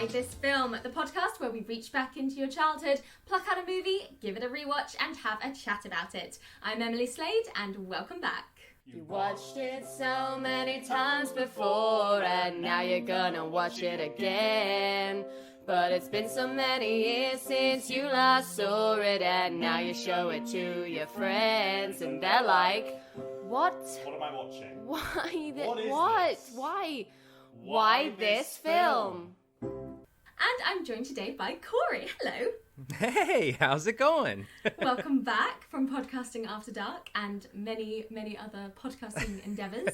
Why This Film, the podcast where we reach back into your childhood, pluck out a movie, give it a rewatch, and have a chat about it. I'm Emily Slade, and welcome back. You watched it so many times before, and now you're gonna watch it again. But it's been so many years since you last saw it, and now you show it to your friends, and they're like, what? What am I watching? Why this film? And I'm joined today by Corey. Hello. Hey, how's it going? Welcome back from Podcasting After Dark and many, many other podcasting endeavors.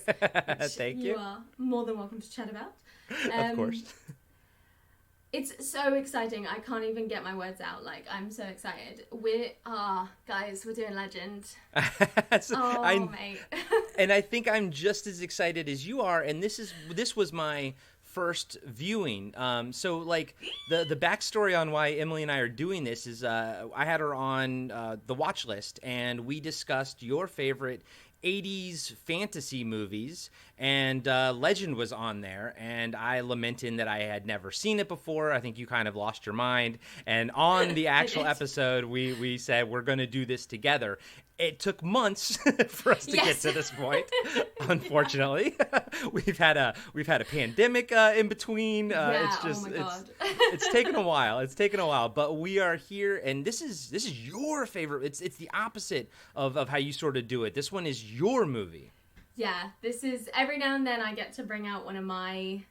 Thank you. You are more than welcome to chat about. Of course. It's so exciting. I can't even get my words out. Like, I'm so excited. Guys, we're doing Legend. Mate. And I think I'm just as excited as you are. And this was my first viewing. So like the backstory on why Emily and I are doing this is I had her on the watch list, and we discussed your favorite 80s fantasy movies, and Legend was on there, and I lamented that I had never seen it before. I think you kind of lost your mind, and on the actual episode we said we're going to do this together. It took months for us to get to this point. Unfortunately, we've had a pandemic in between. It's taken a while. But we are here, and this is your favorite. It's the opposite of how you sort of do it. This one is your movie. Yeah, this is every now and then I get to bring out one of my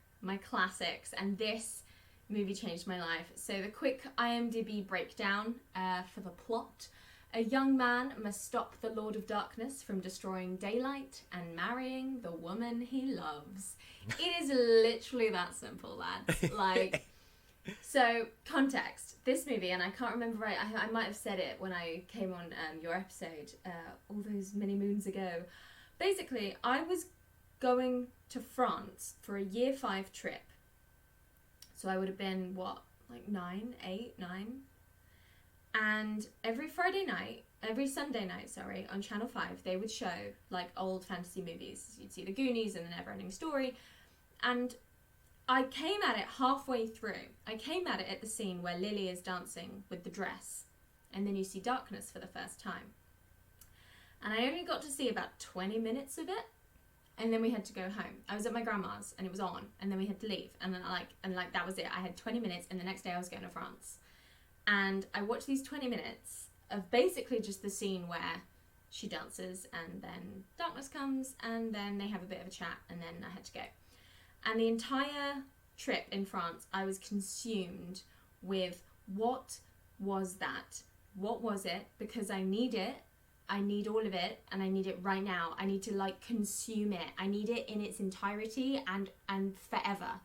classics, and this movie changed my life. So the quick IMDb breakdown for the plot. A young man must stop the Lord of Darkness from destroying daylight and marrying the woman he loves. It is literally that simple, lads. Like, so context. This movie, and I can't remember right, I might have said it when I came on your episode all those many moons ago. Basically, I was going to France for a year 5 trip. So I would have been, like 9? And every Sunday night, on Channel 5, they would show, like, old fantasy movies. You'd see The Goonies and The Never-Ending Story. And I came at it halfway through. I came at it at the scene where Lily is dancing with the dress. And then you see darkness for the first time. And I only got to see about 20 minutes of it. And then we had to go home. I was at my grandma's, and it was on. And then we had to leave. And then, that was it. I had 20 minutes, and the next day I was going to France. And I watched these 20 minutes of basically just the scene where she dances, and then darkness comes, and then they have a bit of a chat, and then I had to go. And the entire trip in France, I was consumed with, what was that? What was it? Because I need it. I need all of it, and I need it right now. I need to, consume it. I need it in its entirety and forever.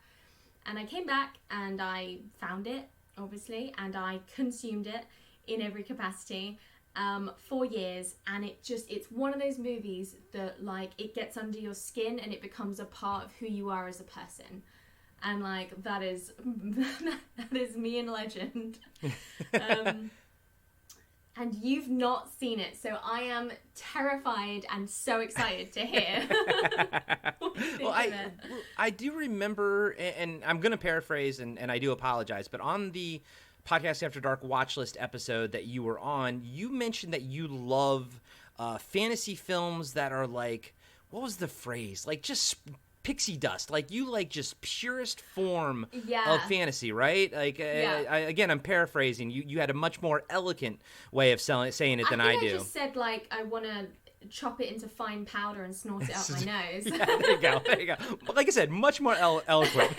And I came back, and I found it, obviously, and I consumed it in every capacity for years, and it's one of those movies that, it gets under your skin and it becomes a part of who you are as a person, and that is me in Legend. And you've not seen it, so I am terrified and so excited to hear. Well, I do remember, and I'm going to paraphrase, and I do apologize, but on the Podcast After Dark watch list episode that you were on, you mentioned that you love fantasy films that are what was the phrase? Just pixie dust, just purest form of fantasy, right? Again, I'm paraphrasing. You had a much more elegant way of saying it than I do. I just said I want to chop it into fine powder and snort it up my nose. Yeah, there you go. Like I said, much more eloquent.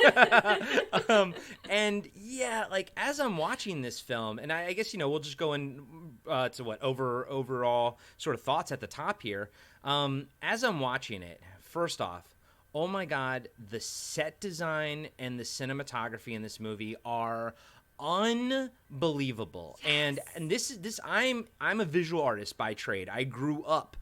And yeah, as I'm watching this film, and I guess we'll just go in to overall sort of thoughts at the top here. As I'm watching it, first off, oh my God, the set design and the cinematography in this movie are unbelievable. Yes. And this I'm a visual artist by trade. I grew up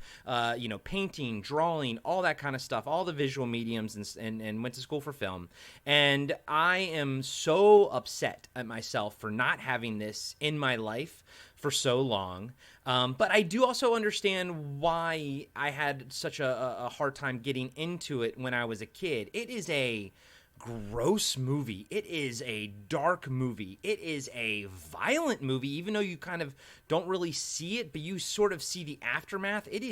painting, drawing, all that kind of stuff, all the visual mediums, and went to school for film. And I am so upset at myself for not having this in my life for so long. But I do also understand why I had such a hard time getting into it when I was a kid. It is a gross movie. It is a dark movie. It is a violent movie, even though you kind of don't really see it, but you sort of see the aftermath. It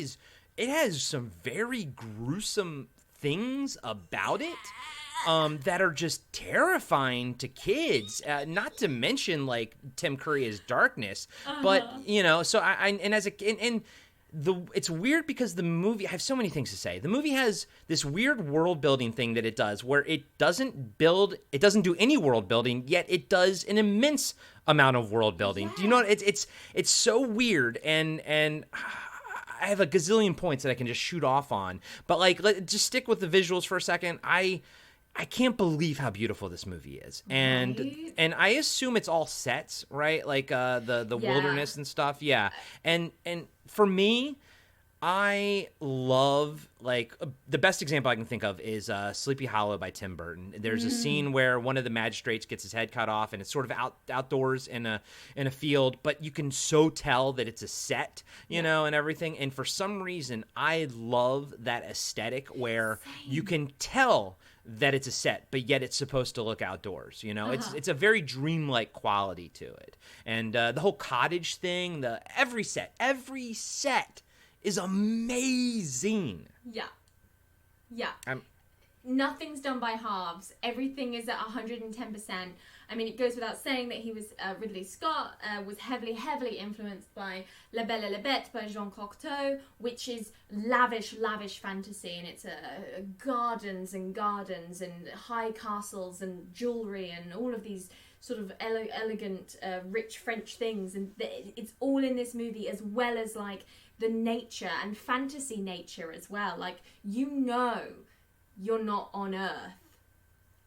has some very gruesome things about it that are just terrifying to kids. Not to mention like Tim Curry's darkness, but so it's weird because the movie, I have so many things to say. The movie has this weird world building thing that it does where it doesn't do any world building, yet it does an immense amount of world building. Yeah. Do you know, it's so weird, and I have a gazillion points that I can just shoot off on. But just stick with the visuals for a second. I can't believe how beautiful this movie is. And right? And I assume it's all sets, right? Like the wilderness and stuff. Yeah. And for me, I love, the best example I can think of is Sleepy Hollow by Tim Burton. There's a scene where one of the magistrates gets his head cut off, and it's sort of outdoors in a field, but you can so tell that it's a set, you know, and everything. And for some reason, I love that aesthetic where you can tell that it's a set, but yet it's supposed to look outdoors. You know, it's a very dreamlike quality to it, and the whole cottage thing, every set is amazing. Yeah. Nothing's done by halves. Everything is at 110%. I mean, it goes without saying that he was, Ridley Scott was heavily influenced by La Belle et la Bête by Jean Cocteau, which is lavish fantasy, and it's gardens and high castles and jewelry and all of these sort of elegant, rich French things, and it's all in this movie, as well as the nature and fantasy nature as well. You're not on Earth,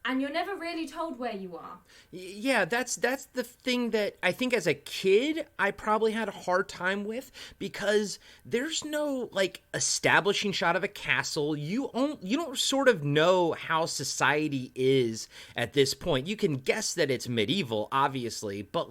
and you're never really told where you are. Yeah, that's the thing that I think as a kid I probably had a hard time with, because there's no establishing shot of a castle. You don't sort of know how society is at this point. You can guess that it's medieval, obviously, but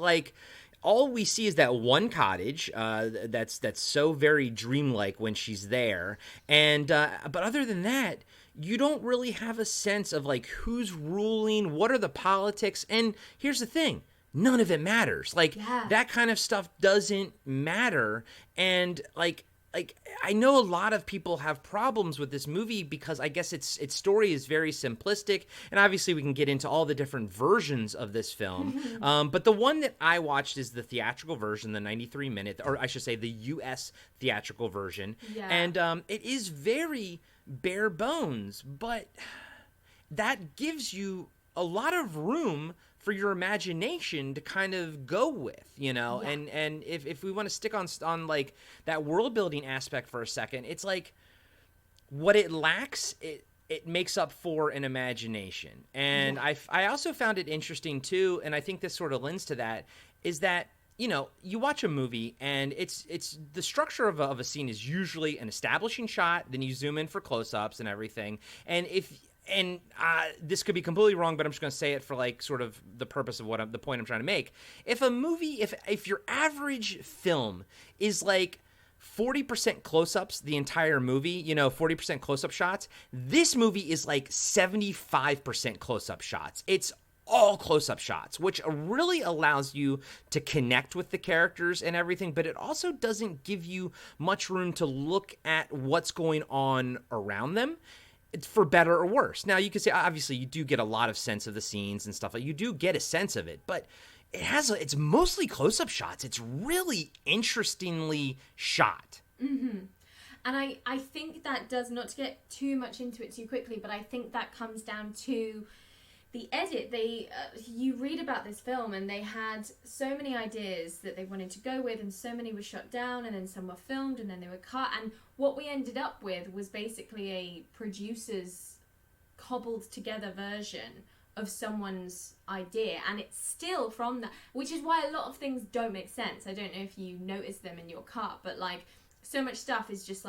all we see is that one cottage that's so very dreamlike when she's there, and but other than that, you don't really have a sense of who's ruling, what are the politics, and here's the thing, none of it matters. That kind of stuff doesn't matter, and I know a lot of people have problems with this movie because I guess its story is very simplistic, and obviously we can get into all the different versions of this film. But the one that I watched is the theatrical version, the 93-minute, or I should say the U.S. theatrical version. Yeah. And it is very bare bones, but that gives you a lot of room for your imagination to kind of go with, you know. Yeah. And if we want to stick on that world building aspect for a second, it's what it lacks, it makes up for in imagination. And I also found it interesting too, and I think this sort of lends to that, is that, you know, you watch a movie and it's the structure of a scene is usually an establishing shot, then you zoom in for close-ups and everything. And this could be completely wrong, but I'm just going to say it for sort of the purpose of the point I'm trying to make. If a movie, if your average film is 40% close-ups the entire movie, you know, 40% close-up shots, this movie is 75% close-up shots. It's all close-up shots, which really allows you to connect with the characters and everything, but it also doesn't give you much room to look at what's going on around them. It's for better or worse. Now, you could say, obviously, you do get a lot of sense of the scenes and stuff. You do get a sense of it, but it's mostly close-up shots. It's really interestingly shot. Mm-hmm. And I think that does, not to get too much into it too quickly, but I think that comes down to the edit. You read about this film and they had so many ideas that they wanted to go with, and so many were shut down, and then some were filmed and then they were cut, and what we ended up with was basically a producer's cobbled together version of someone's idea, and it's still from that, which is why a lot of things don't make sense. I don't know if you notice them in your cut, but so much stuff is just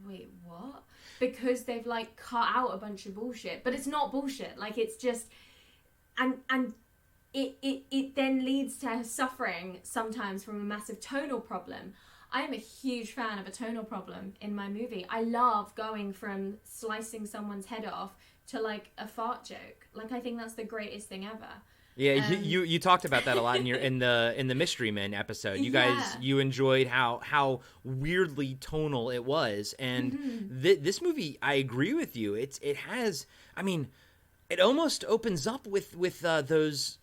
wait, what? Because they've cut out a bunch of bullshit, but it's not bullshit. It's just, and it then leads to suffering sometimes from a massive tonal problem. I am a huge fan of a tonal problem in my movie. I love going from slicing someone's head off to like a fart joke. Like, I think that's the greatest thing ever. Yeah, you talked about that a lot in the Mystery Men episode. You guys, you enjoyed how weirdly tonal it was, and this movie, I agree with you. It has, I mean, it almost opens up with those.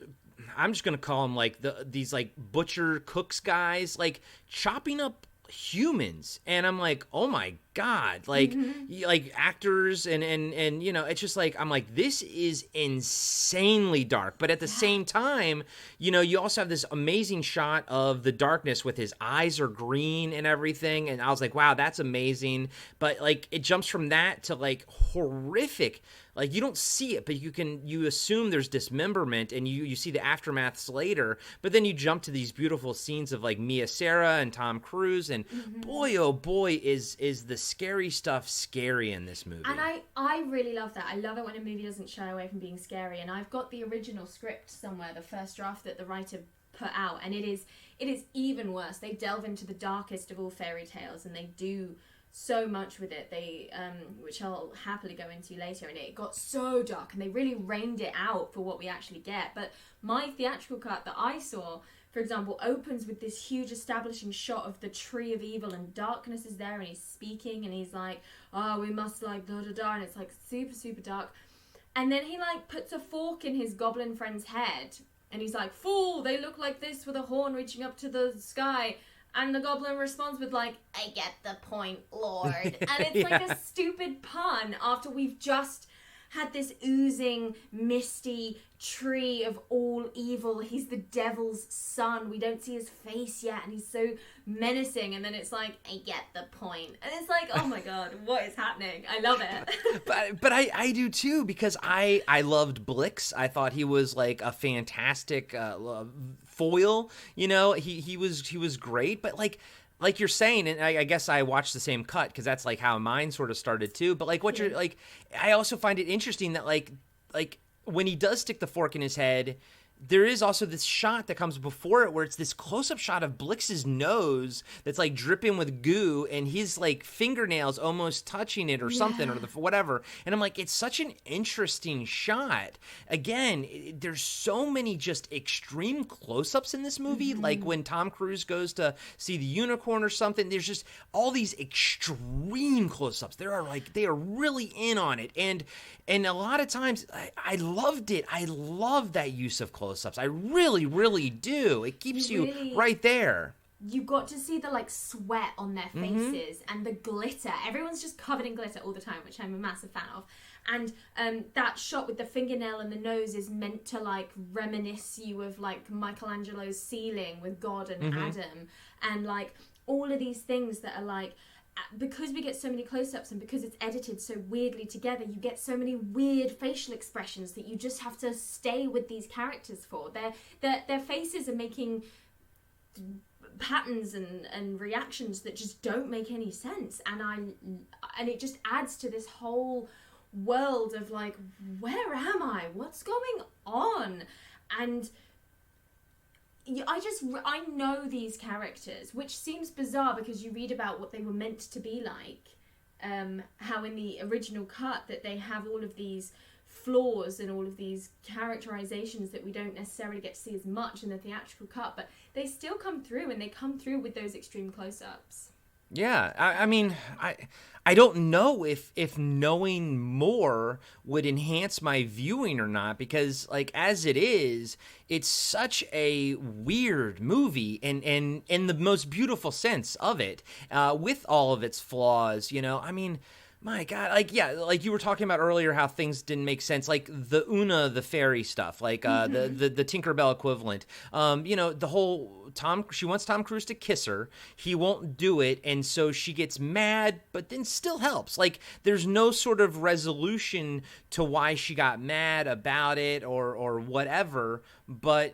I'm just gonna call them like these like butcher cooks guys, like chopping up humans, and I'm like, oh my god, like like actors and you know, it's just like, I'm like, this is insanely dark, but at the same time, you know, you also have this amazing shot of the darkness with his eyes are green and everything, and I was like, wow, that's amazing. But like, it jumps from that to like horrific, like you don't see it, but you assume there's dismemberment, and you see the aftermaths later, but then you jump to these beautiful scenes of like Mia Sara and Tom Cruise, and boy, oh boy, is the scary stuff scary in this movie. And I really love that. I love it when a movie doesn't shy away from being scary, and I've got the original script somewhere, the first draft that the writer put out, and it is even worse. They delve into the darkest of all fairy tales, and they do so much with it. They which I'll happily go into later, and it got so dark, and they really reined it out for what we actually get. But my theatrical cut that I saw, for example, opens with this huge establishing shot of the tree of evil, and darkness is there, and he's speaking, and he's like, oh, we must like da da da, and it's like super, super dark. And then he like puts a fork in his goblin friend's head, and he's like, fool, they look like this with a horn reaching up to the sky. And the goblin responds with like, I get the point, Lord. And it's like a stupid pun after we've just had this oozing, misty tree of all evil. He's the devil's son. We don't see his face yet, and he's so menacing. And then it's like, I get the point. And it's like, oh my god, what is happening? I love it. but I do too, because I loved Blix. I thought he was like a fantastic foil. You know, he was great. But like you're saying, and I guess I watched the same cut because that's like how mine sort of started too. But like what you're like, I also find it interesting that like when he does stick the fork in his head, there is also this shot that comes before it where it's this close-up shot of Blix's nose that's like dripping with goo, and his like fingernails almost touching it or something, or whatever. And I'm like, it's such an interesting shot. Again, there's so many just extreme close-ups in this movie. Like when Tom Cruise goes to see the unicorn or something, there's just all these extreme close-ups. They are really in on it. And a lot of times I loved it. I love that use of close-ups. I really, really do. It keeps you right there. You got to see the like sweat on their faces and the glitter. Everyone's just covered in glitter all the time, which I'm a massive fan of. And that shot with the fingernail and the nose is meant to like reminisce you of like Michelangelo's ceiling with God and Adam, and like all of these things that are like, because we get so many close-ups and because it's edited so weirdly together, you get so many weird facial expressions that you just have to stay with these characters for. Their faces are making patterns and reactions that just don't make any sense, and it just adds to this whole world of like, where am I? What's going on? And I know these characters, which seems bizarre because you read about what they were meant to be like, how in the original cut that they have all of these flaws and all of these characterizations that we don't necessarily get to see as much in the theatrical cut, but they still come through, and they come through with those extreme close-ups. Yeah, I mean, I don't know if knowing more would enhance my viewing or not, because like as it is, it's such a weird movie, and in the most beautiful sense of it, with all of its flaws. You know, I mean, my God, like, yeah, like you were talking about earlier, how things didn't make sense, like the Una the fairy stuff, like the Tinkerbell equivalent. You know, the whole she wants Tom Cruise to kiss her, he won't do it, and so she gets mad, but then still helps. Like, there's no sort of resolution to why she got mad about it or whatever. But,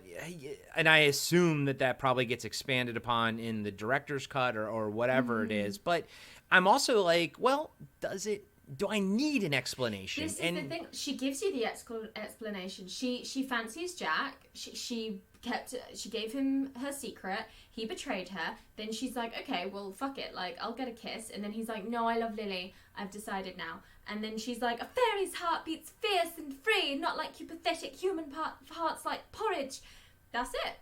and I assume that probably gets expanded upon in the director's cut or whatever it is. But I'm also like, well, does it do I need an explanation? This is the thing. She gives you the explanation. She fancies Jack. She gave him her secret. He betrayed her. Then she's like, okay, well, fuck it. Like, I'll get a kiss. And then he's like, no, I love Lily. I've decided now. And then she's like, a fairy's heart beats fierce and free, not like your pathetic human hearts like porridge. That's it.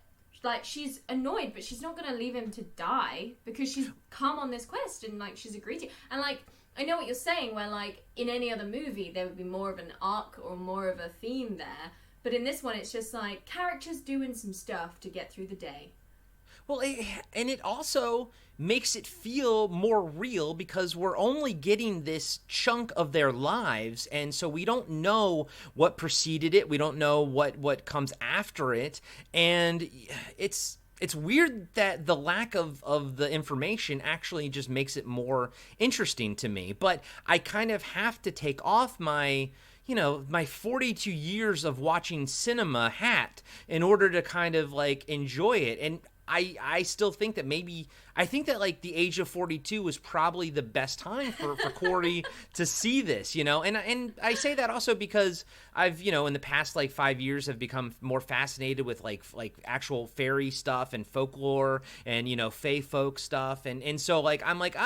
Like, she's annoyed, but she's not going to leave him to die because she's come on this quest and, like, she's agreed to. And, like, I know what you're saying, where, like, in any other movie, there would be more of an arc or more of a theme there. But in this one, it's just, like, characters doing some stuff to get through the day. Well, and it also makes it feel more real because we're only getting this chunk of their lives, and so we don't know what preceded it. We don't know what comes after it, and it's weird that the lack of the information actually just makes it more interesting to me. But I kind of have to take off my 42 years of watching cinema hat in order to kind of, like, enjoy it. And I still think that like the age of 42 was probably the best time for Corey to see this, and I say that also because I've, in the past like 5 years have become more fascinated with like actual fairy stuff and folklore and, fae folk stuff. And so like, I'm like,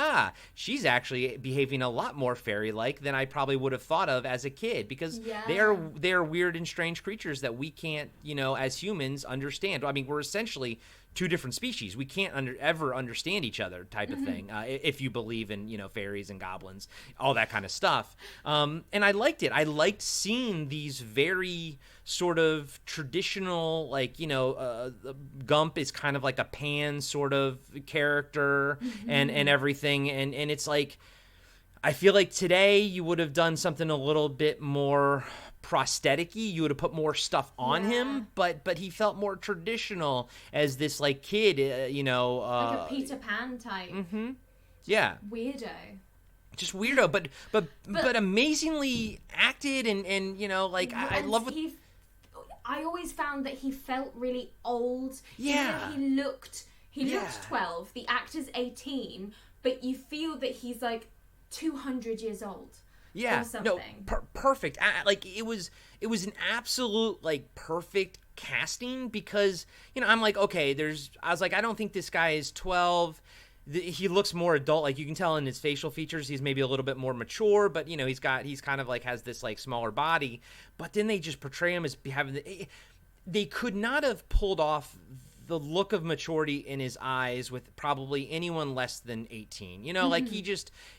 she's actually behaving a lot more fairy-like than I probably would have thought of as a kid because they are weird and strange creatures that we can't, as humans understand. I mean, we're essentially two different species. We can't ever understand each other type of thing, if you believe in, fairies and goblins, all that kind of stuff. And I liked it. I liked seeing these very sort of traditional, like, Gump is kind of like a Pan sort of character and everything. And it's like, I feel like today you would have done something a little bit more prosthetic-y. You would have put more stuff on him, but he felt more traditional as this like kid, like a Peter Pan type. Weirdo. Just weirdo, but amazingly acted and like I love what I always found that he felt really old. Yeah. He looked 12. The actor's 18, but you feel that he's like 200 years old. Yeah, no, perfect. Like it was an absolute like perfect casting because I'm like, okay, I was like, I don't think this guy is 12. He looks more adult. Like you can tell in his facial features, he's maybe a little bit more mature. But he's kind of like has this like smaller body. But then they just portray him as having they could not have pulled off the look of maturity in his eyes with probably anyone less than 18. Like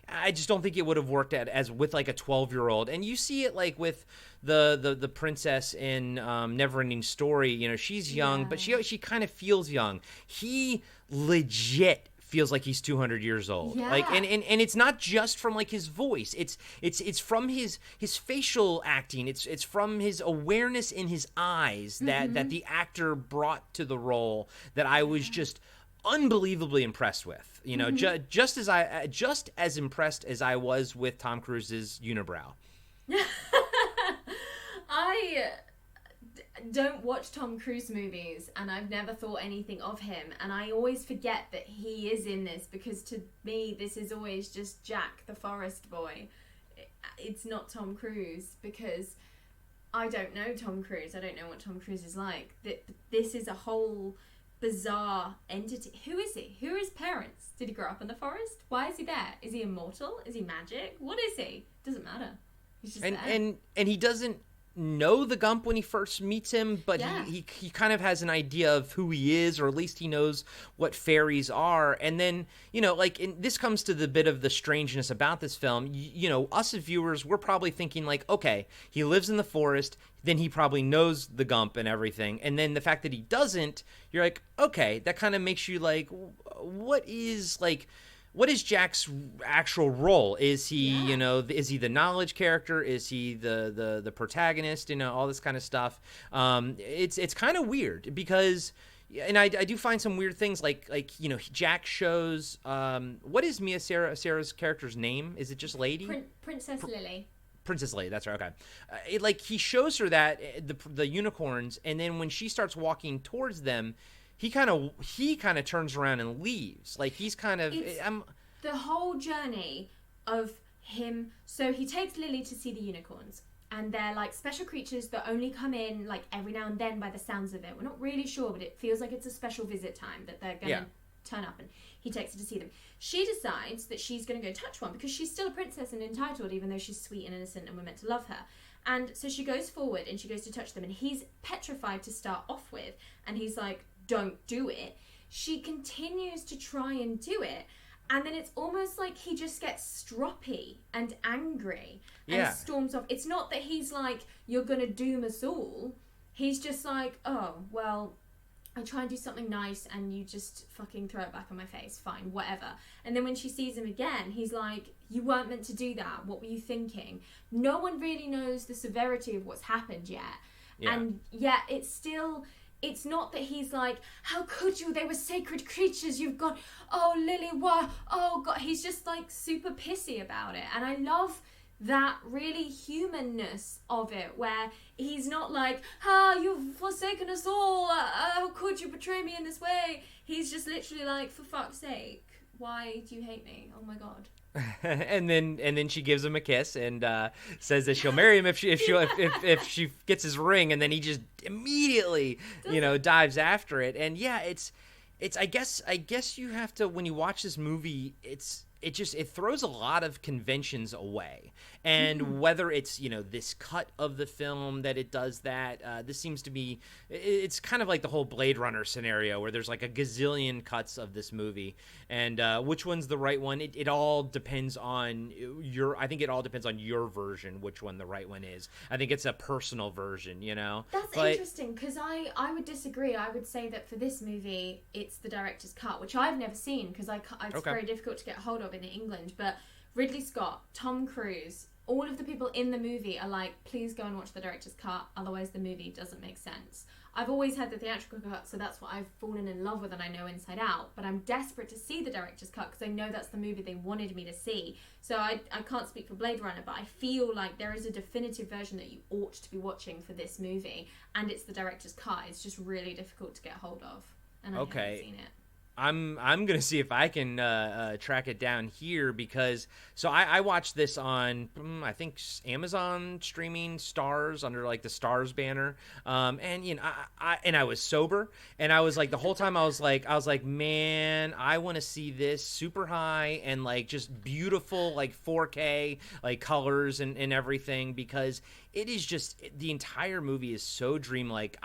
I just don't think it would have worked as with like a 12-year-old. And you see it like with the princess in Neverending Story. She's young, but she kind of feels young. He legit feels like he's 200 years old. Yeah. Like and it's not just from like his voice. It's from his facial acting. It's from his awareness in his eyes that the actor brought to the role that I was just unbelievably impressed with. Just as impressed as I was with Tom Cruise's unibrow. I don't watch Tom Cruise movies and I've never thought anything of him, and I always forget that he is in this because to me this is always just Jack the Forest Boy. It's not Tom Cruise because I don't know Tom Cruise. I don't know what Tom Cruise is like. This is a whole bizarre entity. Who is he? Who are his parents? Did he grow up in the forest? Why is he there? Is he immortal? Is he magic? What is he? Doesn't matter. He's just there. And he doesn't know the Gump when he first meets him, but he kind of has an idea of who he is, or at least he knows what fairies are. And then this comes to the bit of the strangeness about this film. Us as viewers, we're probably thinking like, okay, he lives in the forest, then he probably knows the Gump and everything. And then the fact that he doesn't, you're like, okay, that kind of makes you like, what is Jack's actual role? Is he, is he the knowledge character? Is he the protagonist? All this kind of stuff. It's kind of weird because, and I do find some weird things like Jack shows. What is Mia Sarah's character's name? Is it just Lady? Princess Lily. Princess Lily, that's right. Okay, he shows her that the unicorns, and then when she starts walking towards them, he kind of turns around and leaves. Like he's kind of the whole journey of So he takes Lily to see the unicorns. And they're like special creatures that only come in like every now and then by the sounds of it. We're not really sure, but it feels like it's a special visit time that they're going to turn up, and he takes her to see them. She decides that she's going to go touch one because she's still a princess and entitled, even though she's sweet and innocent and we're meant to love her. And so she goes forward and she goes to touch them, and he's petrified to start off with, and he's like, don't do it. She continues to try and do it. And then it's almost like he just gets stroppy and angry and storms off. It's not that he's like, you're going to doom us all. He's just like, oh, well, I try and do something nice and you just fucking throw it back in my face. Fine, whatever. And then when she sees him again, he's like, you weren't meant to do that. What were you thinking? No one really knows the severity of what's happened yet. Yeah. And yet it's still... It's not that he's like, how could you? They were sacred creatures. You've got, oh, Lily, what? Oh, God. He's just like super pissy about it. And I love that really humanness of it, where he's not like, you've forsaken us all. How could you betray me in this way? He's just literally like, for fuck's sake, why do you hate me? Oh, my God. and then she gives him a kiss and says that she'll marry him if she gets his ring, and then he just immediately dives after it. And yeah, it's I guess you have to, when you watch this movie, it throws a lot of conventions away. And whether it's, this cut of the film that it does that, this seems to be, it's kind of like the whole Blade Runner scenario where there's like a gazillion cuts of this movie. And which one's the right one? It all depends on I think it all depends on your version, which one the right one is. I think it's a personal version, That's interesting, because I would disagree. I would say that for this movie, it's the director's cut, which I've never seen because it's very difficult to get hold of in England. But Ridley Scott, Tom Cruise, all of the people in the movie are like, please go and watch the director's cut, otherwise the movie doesn't make sense. I've always had the theatrical cut, so that's what I've fallen in love with and I know inside out. But I'm desperate to see the director's cut because I know that's the movie they wanted me to see. So I can't speak for Blade Runner, but I feel like there is a definitive version that you ought to be watching for this movie, and it's the director's cut. It's just really difficult to get hold of, and I haven't seen it. I'm gonna see if I can track it down here, because I watched this on I think Amazon streaming Stars, under like the Stars banner, and I was sober, and I was like, the whole time I was like, man, I want to see this super high and like just beautiful like 4K like colors and everything, because it is just, the entire movie is so dreamlike.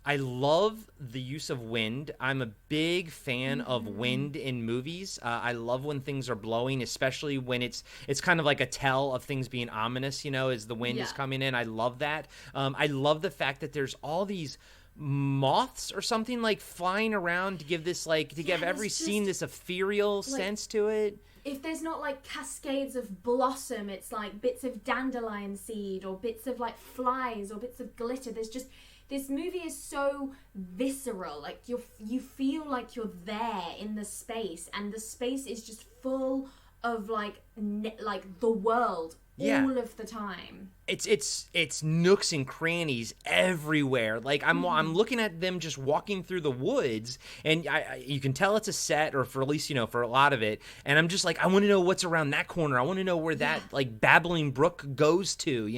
I love the use of wind. I'm a big fan of wind in movies. I love when things are blowing, especially when it's kind of like a tell of things being ominous, as the wind is coming in. I love that. I love the fact that there's all these moths or something like flying around to give this give every scene this ethereal sense to it. If there's not like cascades of blossom, it's like bits of dandelion seed or bits of like flies or bits of glitter. There's just... This movie is so visceral, like you feel like you're there in the space, and the space is just full of like the world all of the time. It's nooks and crannies everywhere. Like I'm looking at them just walking through the woods, and you can tell it's a set, or for at least for a lot of it. And I'm just like, I want to know what's around that corner. I want to know where that like babbling brook goes to,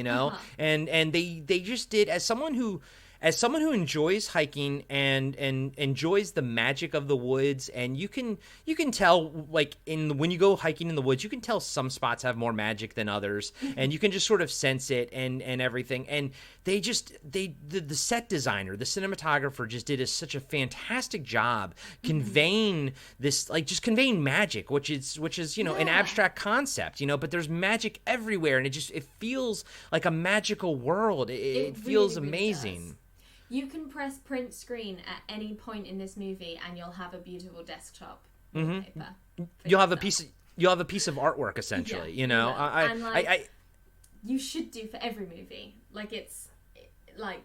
And they just did, as someone who enjoys hiking and enjoys the magic of the woods, and you can tell, like, when you go hiking in the woods, you can tell some spots have more magic than others, and you can just sort of sense it and everything. And the set designer, the cinematographer, just did such a fantastic job conveying this, like, just conveying magic, which is an abstract concept, but there's magic everywhere, and it feels like a magical world. It feels really, amazing. Really, you can press print screen at any point in this movie, and you'll have a beautiful desktop wallpaper. You'll have a piece of artwork, essentially. You should do for every movie.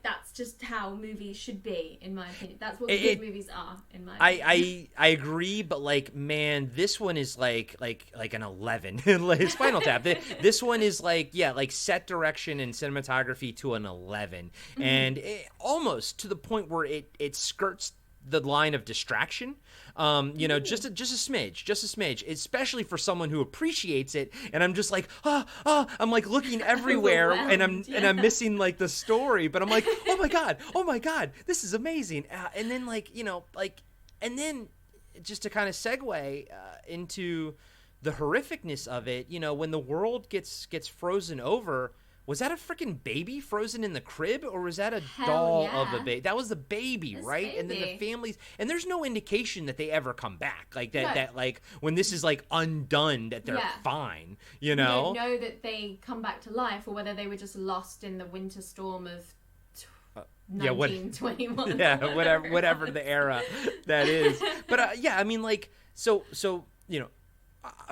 That's just how movies should be, in my opinion. That's what good movies are, in my opinion. I agree, but like, man, this one is like an 11. Spinal Tap. This one is like set direction and cinematography to an 11, and almost to the point where it skirts the line of distraction. You know, just a smidge, especially for someone who appreciates it. And I'm just like, I'm like looking everywhere, and I'm missing like the story, but I'm like, oh my god, this is amazing. And then like, you know, like, and then just to kind of segue into the horrificness of it, you know, when the world gets frozen over. Was that a freaking baby frozen in the crib, or was that a doll of a baby? That was the baby, right? Baby. And then the families, and there's no indication that they ever come back, like that. No. That like when this is like undone, that they're fine. You know, we don't know that they come back to life, or whether they were just lost in the winter storm of 1921. Yeah, whatever the era that is. But yeah, I mean, like, so you know.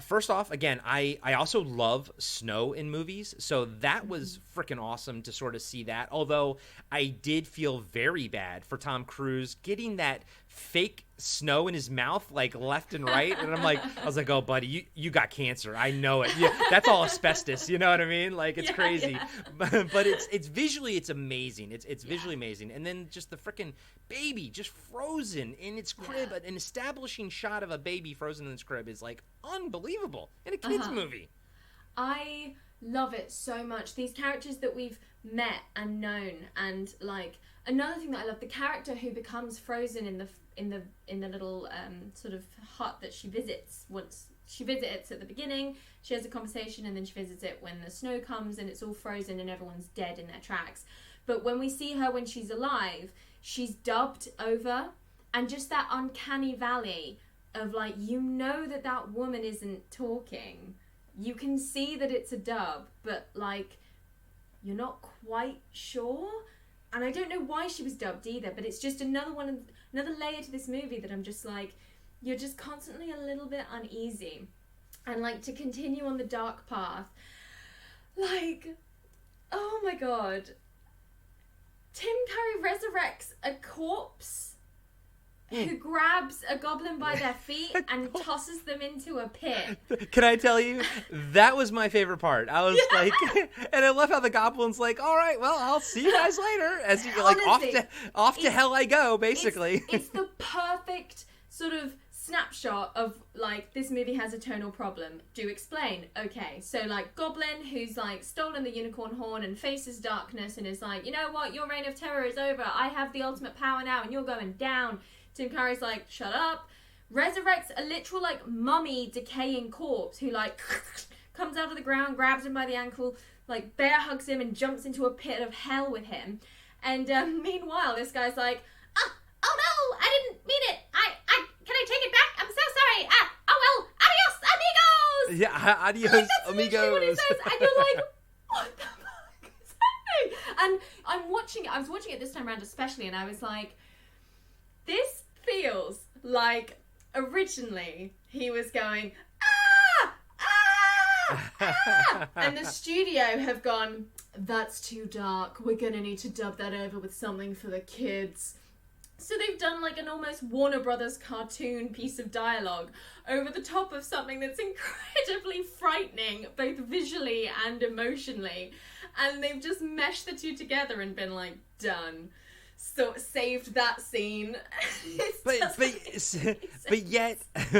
First off, again, I also love snow in movies, so that was freaking awesome to sort of see that. Although I did feel very bad for Tom Cruise getting that fake snow in his mouth, like left and right, and I was like, oh, buddy, you got cancer. I know it. Yeah, that's all asbestos. You know what I mean? Like, it's crazy, but it's visually, it's amazing. It's visually amazing, and then just the freaking baby just frozen in its crib. An establishing shot of a baby frozen in its crib is like unbelievable in a kids movie. I love it so much. These characters that we've met and known, and like another thing that I love, the character who becomes frozen in the little sort of hut that she visits. Once she visits at the beginning, she has a conversation, and then she visits it when the snow comes and it's all frozen and everyone's dead in their tracks. But when we see her when she's alive, she's dubbed over, and just that uncanny valley of like, you know that woman isn't talking. You can see that it's a dub, but like, you're not quite sure. And I don't know why she was dubbed either, but it's just another layer to this movie that I'm just like, you're just constantly a little bit uneasy. And like, to continue on the dark path, like, oh my god, Tim Curry resurrects a corpse who grabs a goblin by their feet and tosses them into a pit. Can I tell you, that was my favorite part. I was like, and I love how the goblin's like, all right, well, I'll see you guys later. As you like, off to hell I go, basically. It's the perfect sort of snapshot of like, this movie has a tonal problem. Do explain. Okay, so like, goblin who's like stolen the unicorn horn and faces darkness and is like, you know what, your reign of terror is over. I have the ultimate power now and you're going down. Tim Curry's like, shut up. Resurrects a literal like mummy decaying corpse who like comes out of the ground, grabs him by the ankle, like bear hugs him and jumps into a pit of hell with him. And meanwhile, this guy's like, oh no, I didn't mean it. Can I take it back? I'm so sorry. Oh well, adios, amigos. Yeah, adios, like, amigos. What he says, and you're like, what the fuck is happening? And I was watching it this time around especially, and I was like, this feels like originally he was going, and the studio have gone, that's too dark, we're gonna need to dub that over with something for the kids. So they've done like an almost Warner Brothers cartoon piece of dialogue over the top of something that's incredibly frightening, both visually and emotionally. And they've just meshed the two together and been like, done. So saved that scene. But yet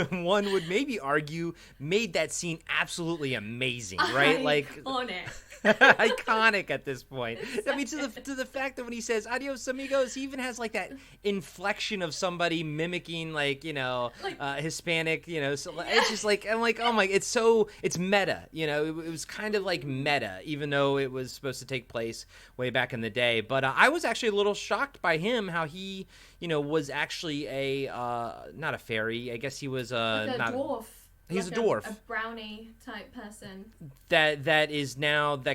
one would maybe argue made that scene absolutely amazing, right? Like on it. Iconic at this point. I mean, to the fact that when he says adios amigos, he even has like that inflection of somebody mimicking like, you know, like, Hispanic, you know, so it's just like, I'm like, oh my, it's meta, you know, it was kind of like meta, even though it was supposed to take place way back in the day. But I was actually a little shocked by him, how he, you know, was actually not a fairy. I guess he was like not a dwarf. He's like a dwarf. A brownie type person. That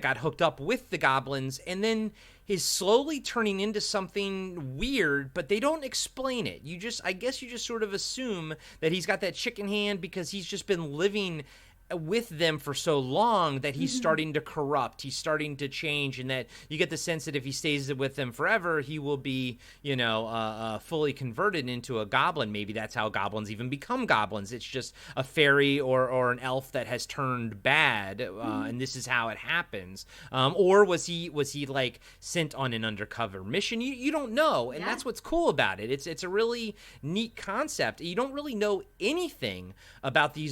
got hooked up with the goblins and then is slowly turning into something weird, but they don't explain it. I guess you just sort of assume that he's got that chicken hand because he's just been living with them for so long that he's starting to corrupt, he's starting to change, and that you get the sense that if he stays with them forever, he will be, fully converted into a goblin. Maybe that's how goblins even become goblins. It's just a fairy or an elf that has turned bad, and this is how it happens. Or was he like sent on an undercover mission? You don't know, and that's what's cool about it. It's a really neat concept. You don't really know anything about the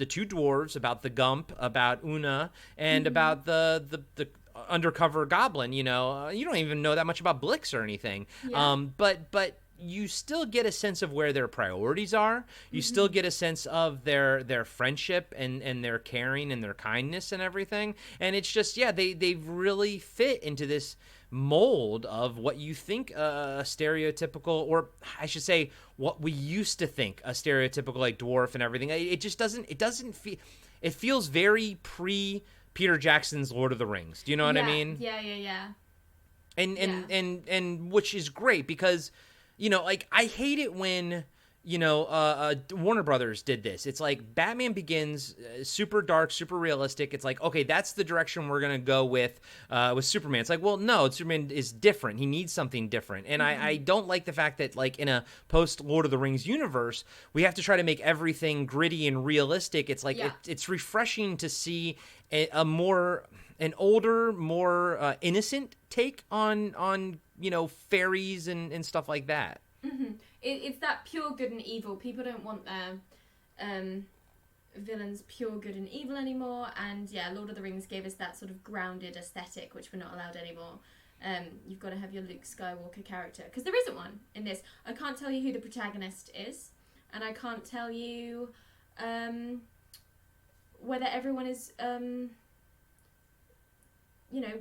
two dwarves, about the Gump, about Una, and about the undercover goblin. You don't even know that much about Blix or anything. But you still get a sense of where their priorities are. You still get a sense of their friendship and their caring and their kindness and everything. And it's just, they really fit into this mold of what you think a stereotypical, or I should say what we used to think a stereotypical like dwarf and everything. It just doesn't feel, it feels very pre Peter Jackson's Lord of the Rings. Do you know what I mean? Yeah. And which is great because, I hate it when, Warner Brothers did this. It's like Batman Begins, super dark, super realistic. It's like, okay, that's the direction we're going to go with Superman. It's like, well, no, Superman is different. He needs something different. And I don't like the fact that, like, in a post Lord of the Rings universe, we have to try to make everything gritty and realistic. It's like, it's refreshing to see an older, more innocent take on fairies and stuff like that. It's that pure good and evil. People don't want their villains pure good and evil anymore. And Lord of the Rings gave us that sort of grounded aesthetic, which we're not allowed anymore. You've got to have your Luke Skywalker character, because there isn't one in this. I can't tell you who the protagonist is, and I can't tell you whether everyone is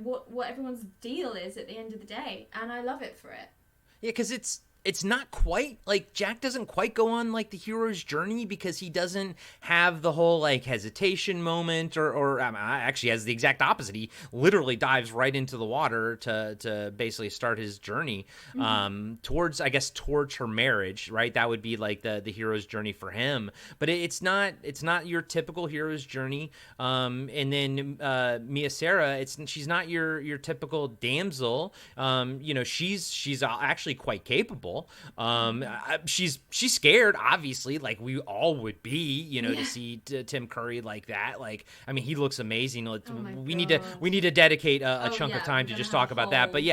what everyone's deal is at the end of the day, and I love it for it. Yeah, because it's not quite like Jack doesn't quite go on like the hero's journey, because he doesn't have the whole like hesitation moment or actually has the exact opposite. He literally dives right into the water to basically start his journey towards her marriage, right? That would be like the hero's journey for him. But it's not your typical hero's journey. And then Mia Sara, she's not your typical damsel. She's actually quite capable. She's scared, obviously, like we all would be, to see Tim Curry like that. Like, I mean, he looks amazing. We need to dedicate a chunk of time to just talk about that. But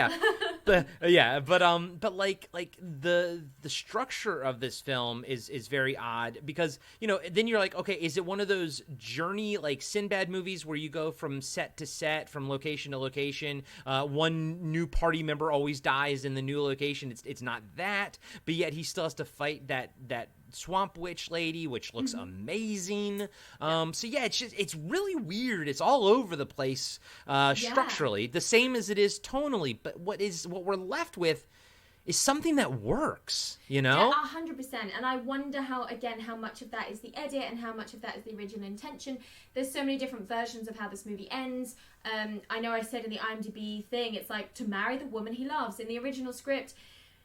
but like the structure of this film is very odd, because then you're like, okay, is it one of those journey like Sinbad movies where you go from set to set, from location to location? One new party member always dies in the new location. It's not that, but yet he still has to fight that swamp witch lady, which looks amazing. It's really weird. It's all over the place structurally, the same as it is tonally. But what we're left with is something that works, Yeah, 100%. And I wonder how much of that is the edit and how much of that is the original intention. There's so many different versions of how this movie ends. I know I said in the IMDb thing, it's like, to marry the woman he loves. In the original script,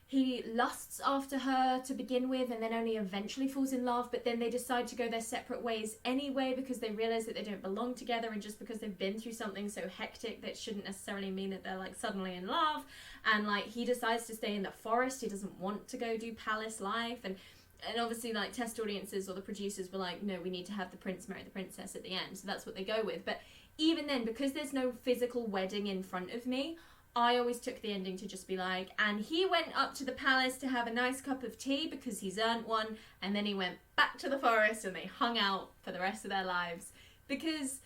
he lusts after her to begin with, and then only eventually falls in love, but then they decide to go their separate ways anyway, because they realize that they don't belong together, and just because they've been through something so hectic, that shouldn't necessarily mean that they're like suddenly in love. And like, he decides to stay in the forest. He doesn't want to go do palace life, and obviously like test audiences or the producers were like, no, we need to have the prince marry the princess at the end, so that's what they go with. But even then, because there's no physical wedding in front of me, I always took the ending to just be like, and he went up to the palace to have a nice cup of tea because he's earned one, and then he went back to the forest and they hung out for the rest of their lives. Because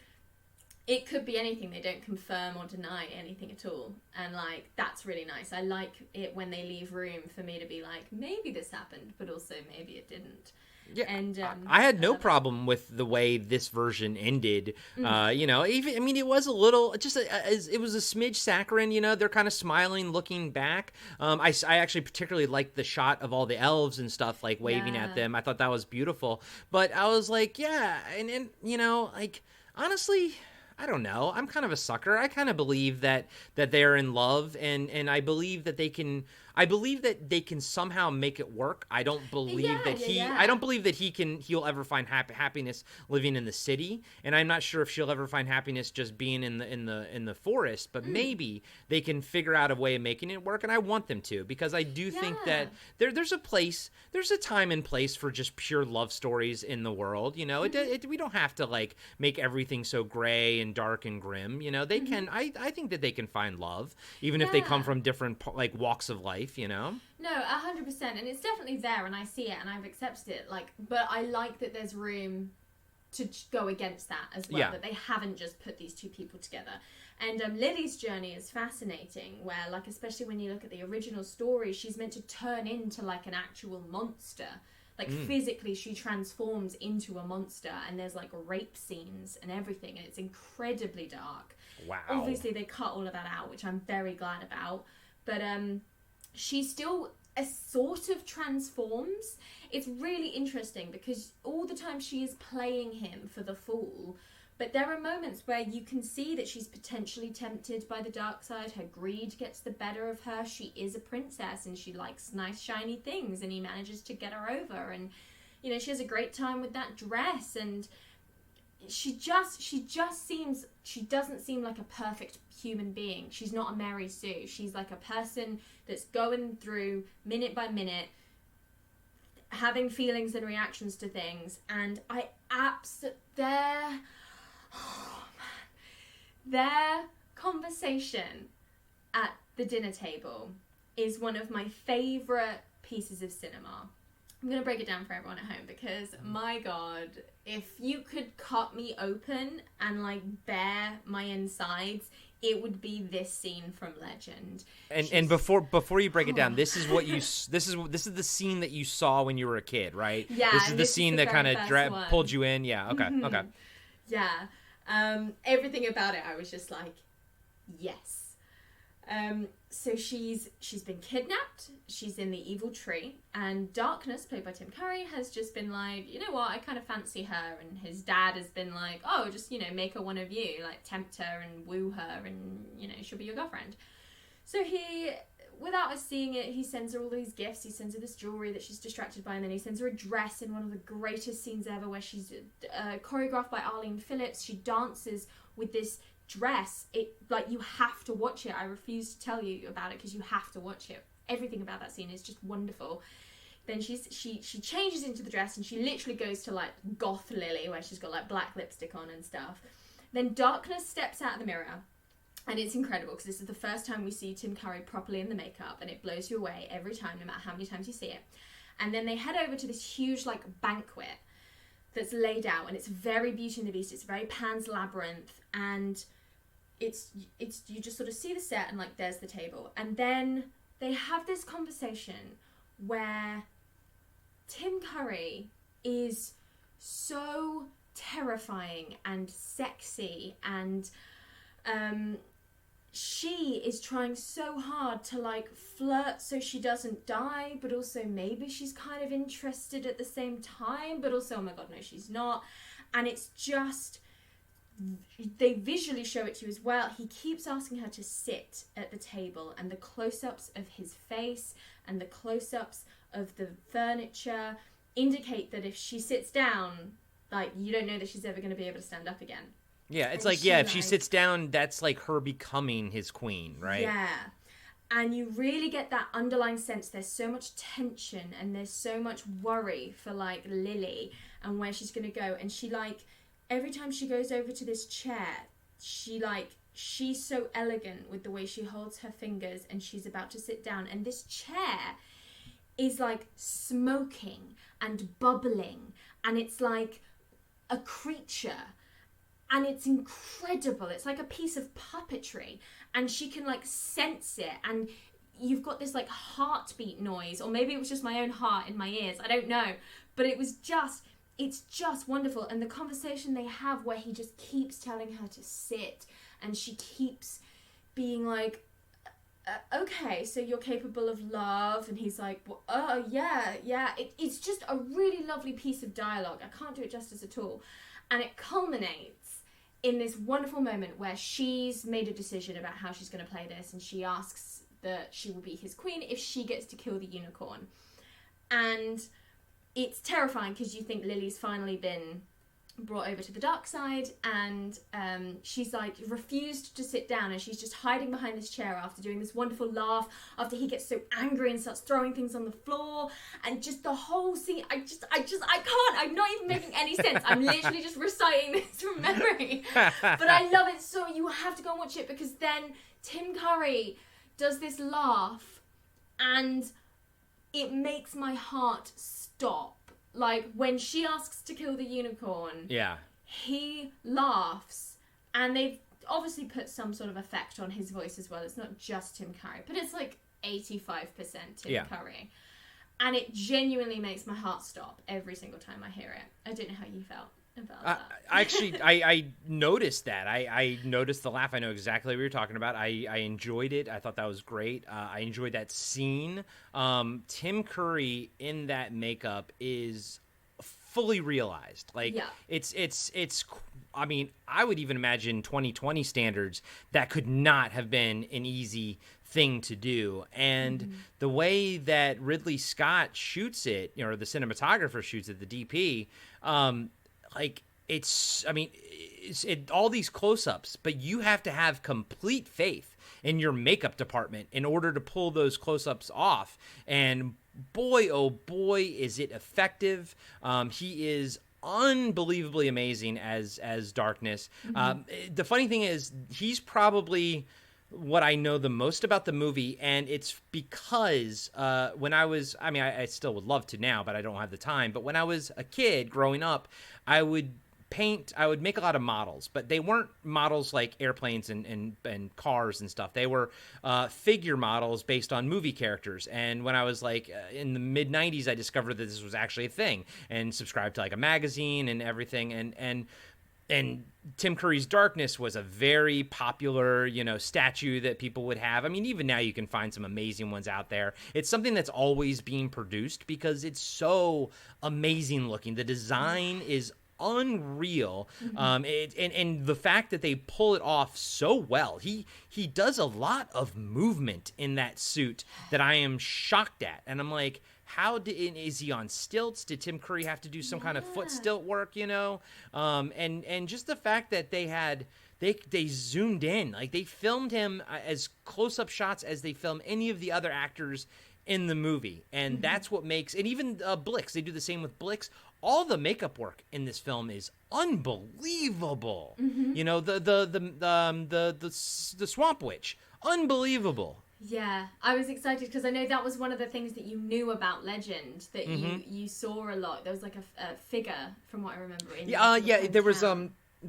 it could be anything. They don't confirm or deny anything at all. And like, that's really nice. I like it when they leave room for me to be like, maybe this happened, but also maybe it didn't. Yeah, and I had no problem with the way this version ended. It was a little, it was a smidge saccharine. They're kind of smiling, looking back. I actually particularly liked the shot of all the elves and stuff, like waving at them. I thought that was beautiful. But I was like, honestly, I don't know. I'm kind of a sucker. I kind of believe that they're in love, and I believe that they can I believe that they can somehow make it work. I don't believe I don't believe that he'll ever find happiness living in the city, and I'm not sure if she'll ever find happiness just being in the forest, but maybe they can figure out a way of making it work, and I want them to, because I do think that there's a time and place for just pure love stories in the world, you know. We don't have to like make everything so gray and dark and grim, you know. They can I think that they can find love even if they come from different like walks of life, you know. No, 100%, and it's definitely there, and I see it, and I've accepted it. Like, but I like that there's room to go against that as well. That they haven't just put these two people together. And Lily's journey is fascinating, where, like, especially when you look at the original story, she's meant to turn into like an actual monster. Like physically, she transforms into a monster, and there's like rape scenes and everything, and it's incredibly dark. Wow. Obviously, they cut all of that out, which I'm very glad about. But she still sort of transforms. It's really interesting because all the time she is playing him for the fool, but there are moments where you can see that she's potentially tempted by the dark side. Her greed gets the better of her. She is a princess and she likes nice shiny things, and he manages to get her over, and you know, she has a great time with that dress, and she doesn't seem like a perfect human being. She's not a Mary Sue. She's like a person that's going through minute by minute, having feelings and reactions to things. And their conversation at the dinner table is one of my favorite pieces of cinema. I'm going to break it down for everyone at home because, my God, if you could cut me open and, like, bare my insides, it would be this scene from Legend. And before you break it down, this is the scene that you saw when you were a kid, right? Yeah. This is the scene that kind of pulled you in. Yeah. Okay. Mm-hmm. Okay. Yeah. Everything about it, I was just like, yes. So she's been kidnapped. She's in the evil tree, and Darkness, played by Tim Curry, has just been like, you know what, I kind of fancy her. And his dad has been like, oh, just, you know, make her one of you, like tempt her and woo her, and you know, she'll be your girlfriend. So he, without us seeing it, he sends her all these gifts. He sends her this jewelry that she's distracted by, and then he sends her a dress in one of the greatest scenes ever, where she's choreographed by Arlene Phillips. She dances with this dress. It, like, you have to watch it. I refuse to tell you about it because you have to watch it. Everything about that scene is just wonderful. Then she changes into the dress, and she literally goes to like goth Lily, where she's got like black lipstick on and stuff. Then Darkness steps out of the mirror, and it's incredible because this is the first time we see Tim Curry properly in the makeup, and it blows you away every time, no matter how many times you see it. And then they head over to this huge like banquet that's laid out, and it's very Beauty and the Beast. It's very Pan's Labyrinth, and it's you just sort of see the set, and like there's the table, and then they have this conversation where Tim Curry is so terrifying and sexy, and she is trying so hard to like flirt so she doesn't die, but also maybe she's kind of interested at the same time, but also, oh my God, no, she's not. And it's just, they visually show it to you as well. He keeps asking her to sit at the table, and the close-ups of his face and the close-ups of the furniture indicate that if she sits down, like, you don't know that she's ever going to be able to stand up again. Yeah, it's and like, yeah, if she sits down, that's like her becoming his queen, right? Yeah. And you really get that underlying sense there's so much tension and there's so much worry for, like, Lily and where she's going to go. And she, like, every time she goes over to this chair, she's so elegant with the way she holds her fingers, and she's about to sit down. And this chair is, like, smoking and bubbling, and it's like a creature. And it's incredible. It's like a piece of puppetry. And she can, like, sense it. And you've got this, like, heartbeat noise. Or maybe it was just my own heart in my ears. I don't know. But it's just wonderful. And the conversation they have where he just keeps telling her to sit. And she keeps being like, okay, so you're capable of love. And he's like, well, oh, yeah. It's just a really lovely piece of dialogue. I can't do it justice at all. And it culminates in this wonderful moment where she's made a decision about how she's going to play this, and she asks that she will be his queen if she gets to kill the unicorn. And it's terrifying because you think Lily's finally been brought over to the dark side, and she's like refused to sit down, and she's just hiding behind this chair after doing this wonderful laugh after he gets so angry and starts throwing things on the floor, and just the whole scene, I can't, I'm not even making any sense. I'm literally just reciting this from memory, but I love it. So you have to go and watch it, because then Tim Curry does this laugh and it makes my heart stop. Like, when she asks to kill the unicorn, he laughs, and they've obviously put some sort of effect on his voice as well. It's not just Tim Curry, but it's like 85% Tim Curry. And it genuinely makes my heart stop every single time I hear it. I don't know how you felt about that. I noticed that. I noticed the laugh. I know exactly what you're talking about. I enjoyed it. I thought that was great. I enjoyed that scene. Tim Curry in that makeup is fully realized. Like, it's I mean, I would even imagine 2020 standards that could not have been an easy thing to do. And the way that Ridley Scott shoots it, or the cinematographer shoots it, the DP, like, it's all these close-ups, but you have to have complete faith in your makeup department in order to pull those close-ups off. And boy, oh boy, is it effective. He is unbelievably amazing as Darkness. The funny thing is, he's probably what I know the most about the movie, and it's because when I still would love to now, but I don't have the time. But when I was a kid growing up, I would make a lot of models, but they weren't models like airplanes and cars and stuff. They were figure models based on movie characters. And when I was like in the mid 90s, I discovered that this was actually a thing, and subscribed to like a magazine and everything. And Tim Curry's Darkness was a very popular, statue that people would have. I mean, even now you can find some amazing ones out there. It's something that's always being produced because it's so amazing looking. The design is unreal. And the fact that they pull it off so well. He does a lot of movement in that suit that I am shocked at. And I'm like, is he on stilts? Did Tim Curry have to do some kind of foot stilt work, And just the fact that they zoomed in, like they filmed him as close-up shots as they film any of the other actors in the movie. And that's what makes, and even Blix, they do the same with Blix. All the makeup work in this film is unbelievable. The Swamp Witch, unbelievable. Yeah, I was excited because I know that was one of the things that you knew about Legend, that you saw a lot. There was like a figure, from what I remember.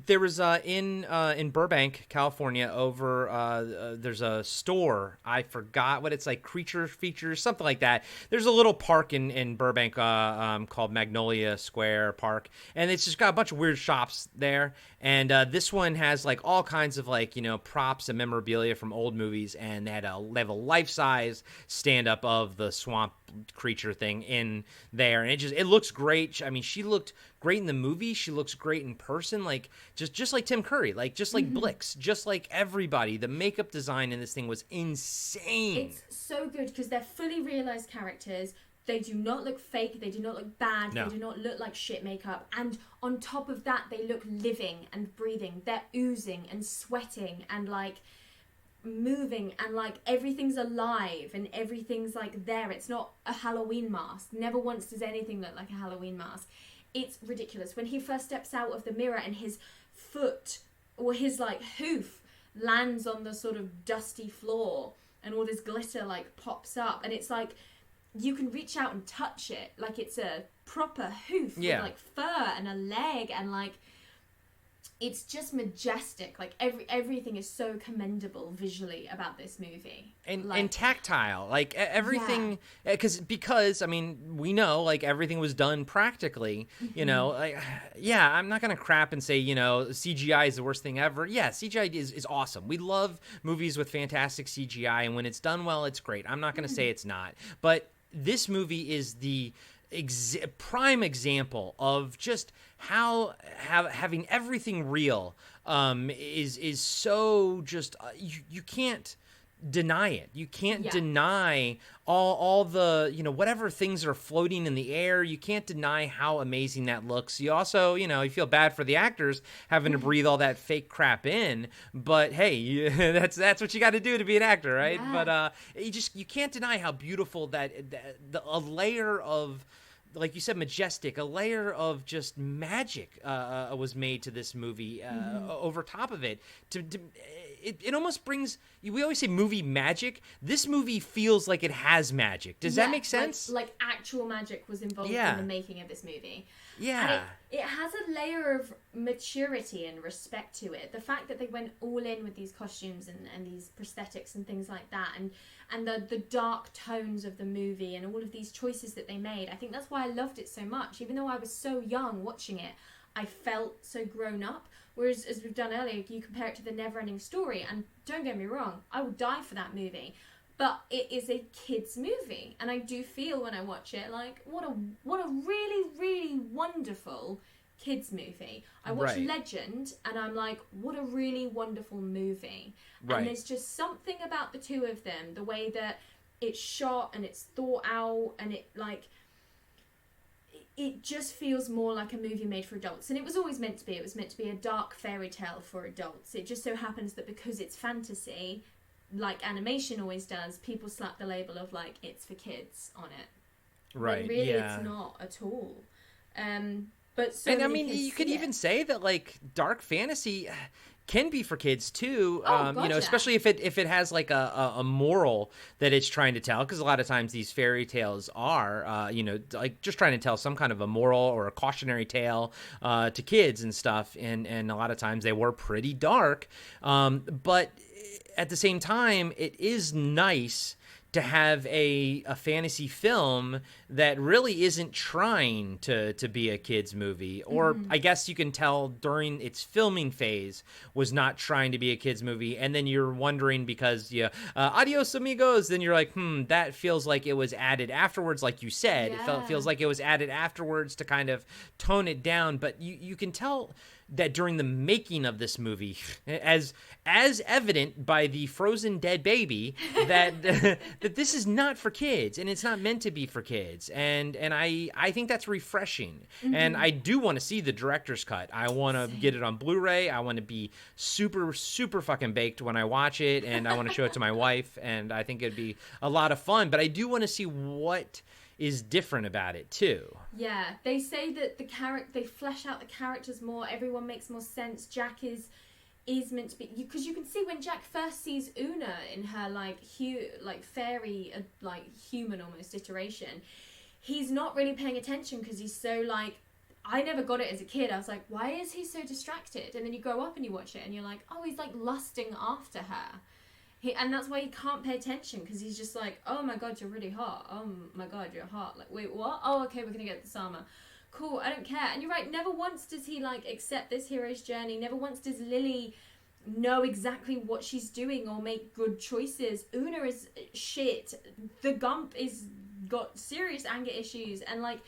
There was in Burbank, California, over there's a store. I forgot what it's like, Creature Features, something like that. There's a little park in Burbank called Magnolia Square Park, and it's just got a bunch of weird shops there. And this one has like all kinds of like props and memorabilia from old movies, and they have a life-size stand-up of the swamp creature thing in there, and it looks great. I mean, she looked great in the movie. She looks great in person, like just like Tim Curry, like just like Blix, just like everybody. The makeup design in this thing was insane. It's so good because they're fully realized characters. They do not look fake. They do not look bad. No. They do not look like shit makeup. And on top of that, they look living and breathing. They're oozing and sweating and like moving, and like everything's alive and everything's like there. It's not a Halloween mask. Never once does anything look like a Halloween mask. It's ridiculous. When he first steps out of the mirror and his foot or his like hoof lands on the sort of dusty floor and all this glitter like pops up, and it's like you can reach out and touch it like it's a proper hoof with like fur and a leg, and like it's just majestic. Like everything is so commendable visually about this movie, and tactile. Like everything, because I mean we know like everything was done practically. Like I'm not gonna crap and say CGI is the worst thing ever. Yeah, CGI is awesome. We love movies with fantastic CGI, and when it's done well, it's great. I'm not gonna say it's not, but this movie is the prime example of just how having everything real is so just you can't deny it. You can't Yeah. deny all the, whatever things are floating in the air. You can't deny how amazing that looks. You also, you feel bad for the actors having to breathe all that fake crap in, but hey, that's what you got to do to be an actor, right? Yeah. But you can't deny how beautiful a layer of, like you said, majestic, a layer of just magic was made to this movie over top of it. It almost brings, we always say movie magic. This movie feels like it has magic. Does that make sense? Like actual magic was involved in the making of this movie. Yeah. And it has a layer of maturity and respect to it. The fact that they went all in with these costumes and these prosthetics and things like that, and the dark tones of the movie and all of these choices that they made. I think that's why I loved it so much. Even though I was so young watching it, I felt so grown up. Whereas, as we've done earlier, you compare it to the Never-Ending Story, and don't get me wrong, I would die for that movie. But it is a kids' movie, and I do feel when I watch it like what a really, really wonderful kids' movie. I watch Legend, and I'm like, what a really wonderful movie. Right. And there's just something about the two of them, the way that it's shot and it's thought out, and it just feels more like a movie made for adults. And it was always meant to be. It was meant to be a dark fairy tale for adults. It just so happens that because it's fantasy, like animation always does, people slap the label of like it's for kids on it. Right. When really yeah. it's not at all. But so and I many mean, kids you could see even it. say that like dark fantasy can be for kids too. Gotcha. Especially if it has like a moral that it's trying to tell, because a lot of times these fairy tales are like just trying to tell some kind of a moral or a cautionary tale to kids and stuff, and a lot of times they were pretty dark, but at the same time it is nice to have a fantasy film that really isn't trying to be a kid's movie, or I guess you can tell during its filming phase was not trying to be a kid's movie, and then you're wondering because adios amigos, then you're like, that feels like it was added afterwards, like you said. Yeah. It feels like it was added afterwards to kind of tone it down, but you can tell that during the making of this movie, as evident by the frozen dead baby, that that this is not for kids, and it's not meant to be for kids, and I think that's refreshing, and I do want to see the director's cut. I want to get it on Blu-ray. I want to be super super fucking baked when I watch it, and I want to show it to my wife, and I think it'd be a lot of fun. But I do want to see what is different about it too. Yeah, they say that they flesh out the characters more. Everyone makes more sense. Jack is meant to be, because you can see when Jack first sees Una in her like fairy like human almost iteration, he's not really paying attention because he's so like, I never got it as a kid. I was like, why is he so distracted? And then you grow up and you watch it and you're like, oh, he's like lusting after her. And that's why he can't pay attention, because he's just like, oh my god, you're really hot. Oh my god, you're hot. Like, wait, what? Oh, okay, we're gonna get this armor. Cool, I don't care. And you're right, never once does he like accept this hero's journey. Never once does Lily know exactly what she's doing or make good choices. Una is shit. The Gump is got serious anger issues, and like,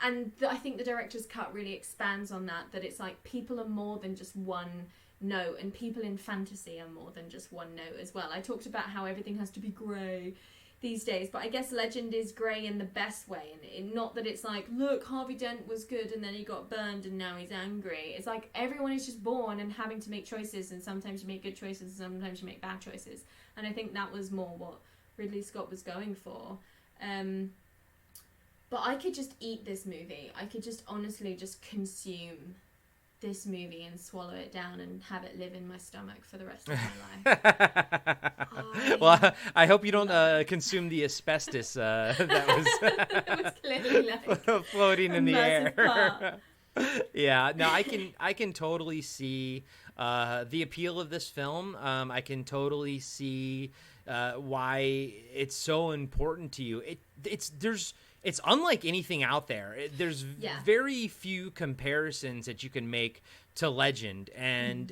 I think the director's cut really expands on that it's like people are more than just one note, and people in fantasy are more than just one note as well. I talked about how everything has to be grey these days, but I guess Legend is grey in the best way, and not that it's like, look, Harvey Dent was good and then he got burned and now he's angry. It's like everyone is just born and having to make choices, and sometimes you make good choices and sometimes you make bad choices, and I think that was more what Ridley Scott was going for. But I could just eat this movie. I could just honestly just consume this movie and swallow it down and have it live in my stomach for the rest of my life. Well, I hope you don't consume the asbestos that was, it was clearly like floating in the air. part. Yeah, no, I can totally see the appeal of this film. I can totally see why it's so important to you. It's unlike anything out there. There's very few comparisons that you can make to Legend, and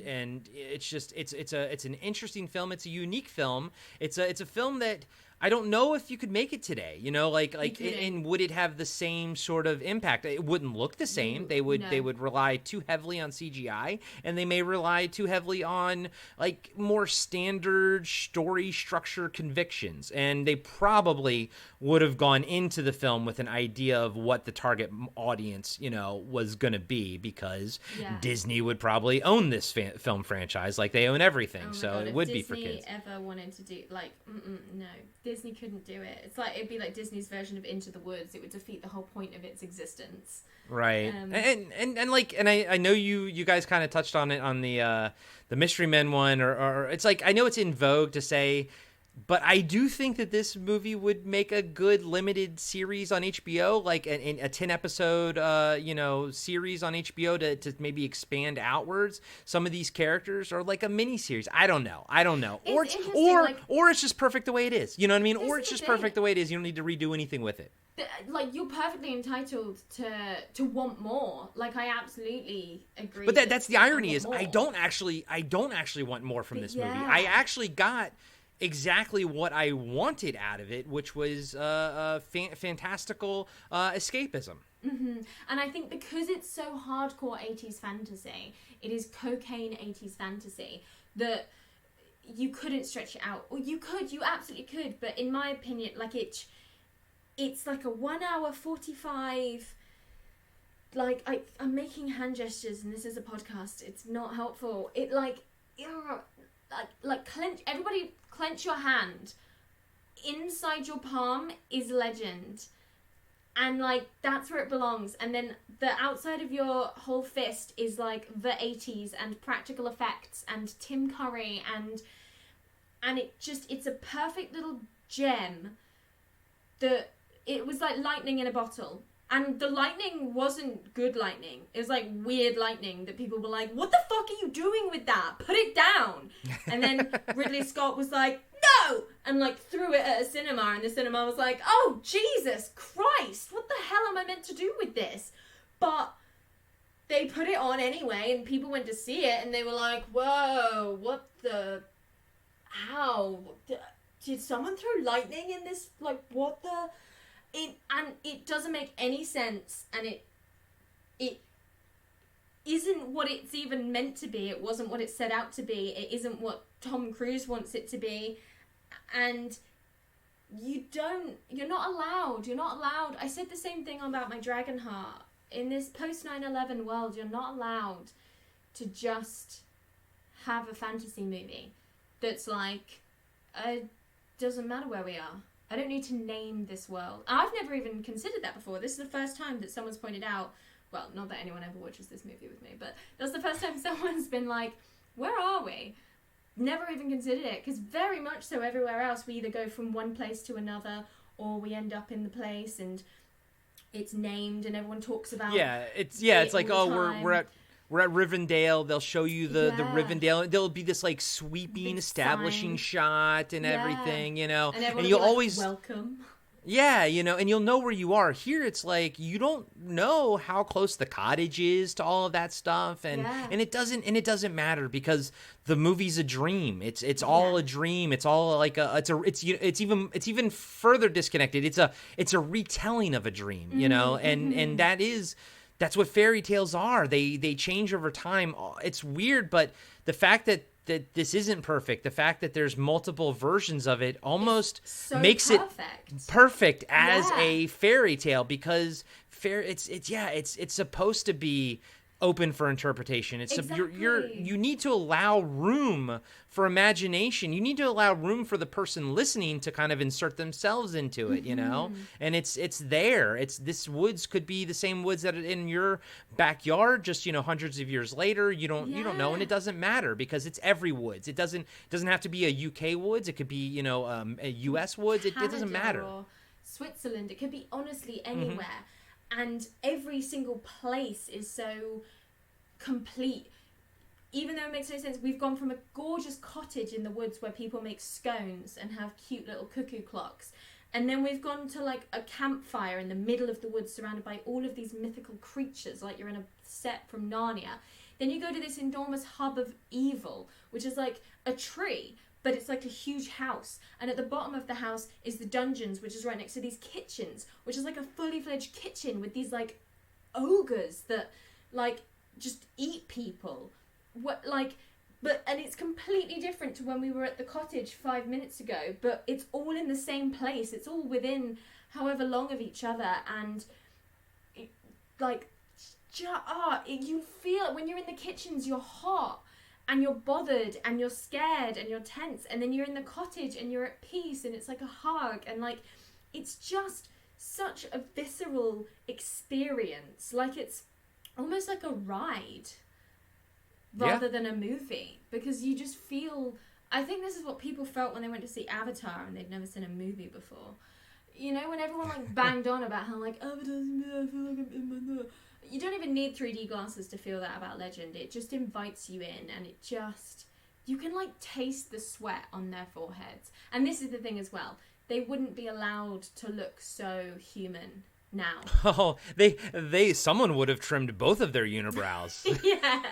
it's just it's an interesting film. It's a unique film. It's a film that I don't know if you could make it today, and would it have the same sort of impact? It wouldn't look the same. They would rely too heavily on CGI, and they may rely too heavily on like more standard story structure convictions. And they probably would have gone into the film with an idea of what the target audience, was going to be, because Disney would probably own this film franchise like they own everything. Oh so God, it would Disney be for kids. Ever wanted to do no, Disney couldn't do it. It's like it'd be like Disney's version of Into the Woods. It would defeat the whole point of its existence. Right. And I know you guys kind of touched on it on the Mystery Men one, or it's like, I know it's in vogue to say, but I do think that this movie would make a good limited series on HBO, like a 10 episode, series on HBO to maybe expand outwards some of these characters, or like a mini series. I don't know. Or it's just perfect the way it is. You know what I mean? Or it's just perfect the way it is. You don't need to redo anything with it. Like, you're perfectly entitled to want more. Like, I absolutely agree. But that's the irony, is I don't actually want more from this movie. I actually got exactly what I wanted out of it, which was fantastical escapism. Mm-hmm. And I think because it's so hardcore 80s fantasy, it is cocaine 80s fantasy, that you couldn't stretch it out. Or you absolutely could, but in my opinion, like, it's like a 1 hour 45, like, I'm making hand gestures and this is a podcast, it's not helpful. It like clench your hand. Inside your palm is legend. And like, that's where it belongs. And then the outside of your whole fist is like the 80s and practical effects and Tim Curry, and it's a perfect little gem that it was like lightning in a bottle. And the lightning wasn't good lightning. It was like weird lightning that people were like, what the fuck are you doing with that? Put it down. And then Ridley Scott was like, no! And like threw it at a cinema, and the cinema was like, oh, Jesus Christ, what the hell am I meant to do with this? But they put it on anyway, and people went to see it, and they were like, whoa, what the... How? Did someone throw lightning in this? Like, what the... It doesn't make any sense, and it isn't what it's even meant to be. It wasn't what it set out to be. It isn't what Tom Cruise wants it to be, and you're not allowed. I said the same thing about my Dragonheart. In this post 9/11 world, you're not allowed to just have a fantasy movie that's like, doesn't matter where we are. I don't need to name this world. I've never even considered that before. This is the first time that someone's pointed out, well, not that anyone ever watches this movie with me, but that's the first time someone's been like, where are we? Never even considered it, because very much so everywhere else we either go from one place to another, or we end up in the place and it's named and everyone talks about it's like, oh, we're at Rivendell. They'll show you the Rivendell. There'll be this like sweeping big establishing shot and everything, and you'll always welcome. Yeah, and you'll know where you are. Here, it's like you don't know how close the cottage is to all of that stuff, and it doesn't matter, because the movie's a dream. It's all a dream. It's all like it's even further disconnected. It's a retelling of a dream, and that's what fairy tales are. They change over time. It's weird, but the fact that this isn't perfect, the fact that there's multiple versions of it almost makes it perfect as a fairy tale, because it's supposed to be open for interpretation. It's you need to allow room for imagination. You need to allow room for the person listening to kind of insert themselves into it, and it's there. This woods could be the same woods that are in your backyard, just hundreds of years later. You don't know, and it doesn't matter, because it's every woods. It doesn't have to be a UK woods. It could be a US woods. It doesn't matter. Or Switzerland. It could be honestly anywhere. And every single place is so complete. Even though it makes no sense, we've gone from a gorgeous cottage in the woods where people make scones and have cute little cuckoo clocks, and then we've gone to like a campfire in the middle of the woods surrounded by all of these mythical creatures, like you're in a set from Narnia. Then you go to this enormous hub of evil, which is like a tree, but it's like a huge house. And at the bottom of the house is the dungeons, which is right next to these kitchens, which is like a fully fledged kitchen with these like ogres that like just eat people. And it's completely different to when we were at the cottage 5 minutes ago, but it's all in the same place. It's all within however long of each other, and you feel when you're in the kitchens, you're hot and you're bothered and you're scared and you're tense, and then you're in the cottage and you're at peace and it's like a hug, and like it's just such a visceral experience. Like it's almost like a ride rather than a movie, because you just feel, I think this is what people felt when they went to see Avatar and they'd never seen a movie before. You know, when everyone like banged on about how like Avatar's me, I feel like I'm in my. You don't even need 3D glasses to feel that about Legend. It just invites you in, and it just, you can like taste the sweat on their foreheads. And this is the thing as well. They wouldn't be allowed to look so human now. Oh, someone would have trimmed both of their unibrows. Yeah.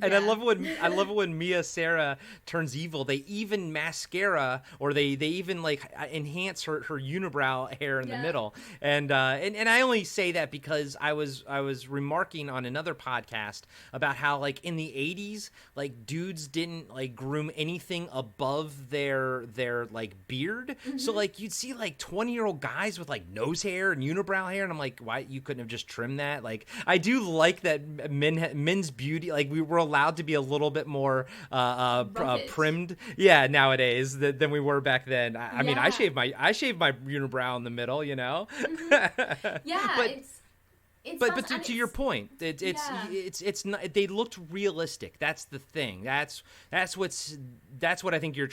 I love it when Mia Sara turns evil. They even mascara, or they even like enhance her unibrow hair in the middle. And I only say that because I was remarking on another podcast about how like in the 80s, like dudes didn't like groom anything above their like beard. Mm-hmm. So like you'd see like 20-year-old guys with like nose hair and unibrow hair, and I'm like, why you couldn't have just trimmed that? Like I do like that men's beauty, like we were allowed to be a little bit more primmed, nowadays than we were back then. I mean, I shaved my unibrow in the middle, you know. Mm-hmm. Yeah, but to your point, it's not. They looked realistic. That's the thing. That's what I think you're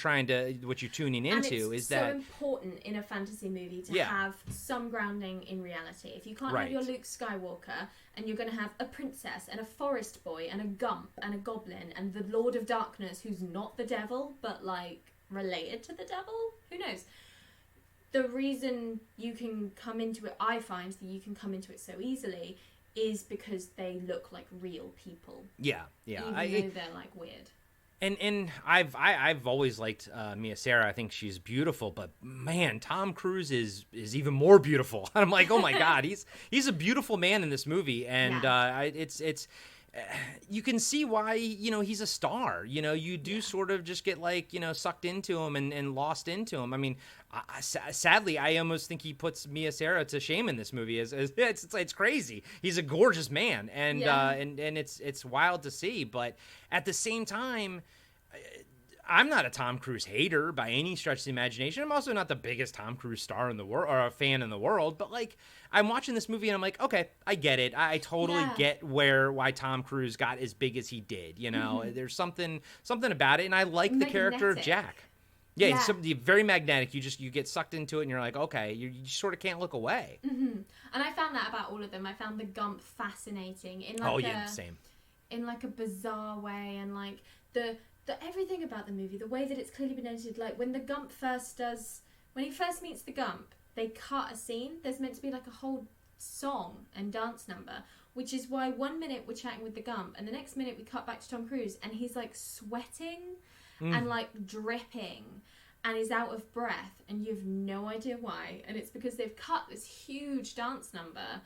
what you're tuning into, is that so important in a fantasy movie to have some grounding in reality. If you can't have your Luke Skywalker, and you're going to have a princess and a forest boy and a gump and a goblin and the Lord of Darkness, who's not the devil but like related to the devil, who knows? The reason you can come into it, I find that you can come into it so easily, is because they look like real people. Yeah. Even though they're like weird. And I've always liked Mia Sara. I think she's beautiful, but man, Tom Cruise is even more beautiful. I'm like, oh my God, he's a beautiful man in this movie, and it's you can see why, you know, he's a star. You know, you do sort of just get like, you know, sucked into him and lost into him. I mean, sadly, I almost think he puts Mia Sara to shame in this movie. It's crazy. He's a gorgeous man, and it's wild to see. But at the same time, I'm not a Tom Cruise hater by any stretch of the imagination. I'm also not the biggest Tom Cruise star in the world, or a fan in the world. But like, I'm watching this movie and I'm like, okay, I get it. I totally get why Tom Cruise got as big as he did. You know, there's something about it, and I like the character of Jack. Yeah, it's very magnetic. You get sucked into it, and you're like, okay, you sort of can't look away. Mm-hmm. And I found that about all of them. I found the Gump fascinating in like same. In like a bizarre way, and like the everything about the movie, the way that it's clearly been edited. Like when he first meets the Gump, they cut a scene. There's meant to be like a whole song and dance number, which is why 1 minute we're chatting with the Gump, and the next minute we cut back to Tom Cruise, and he's like sweating and like dripping, and he's out of breath, and you have no idea why. And it's because they've cut this huge dance number,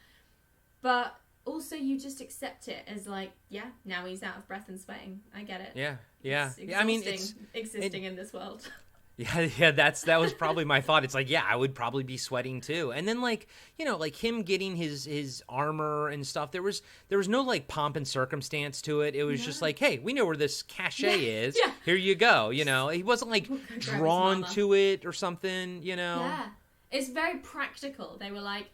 but also you just accept it as like, now he's out of breath and sweating. I get it. Yeah. I mean, it's existing in this world. Yeah, that was probably my thought. It's like, I would probably be sweating too. And then like, you know, like him getting his armor and stuff, there was no like pomp and circumstance to it. It was just like, hey, we know where this cachet is. Yeah. Here you go. You know, he wasn't like drawn to it or something, you know. Yeah. It's very practical. They were like,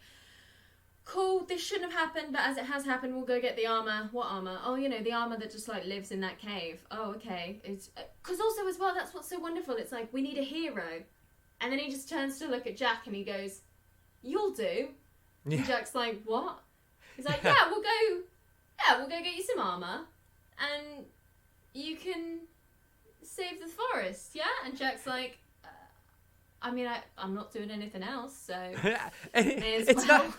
cool, this shouldn't have happened, but as it has happened, we'll go get the armor. What armor? Oh, you know, the armor that just like lives in that cave. Oh, okay. It's because also as well, that's what's so wonderful. It's like, we need a hero, and then he just turns to look at Jack and he goes, "You'll do." And Jack's like, "What?" He's like, we'll go get you some armor, and you can save the forest, yeah." And Jack's like, I mean, I'm not doing anything else, so may as well.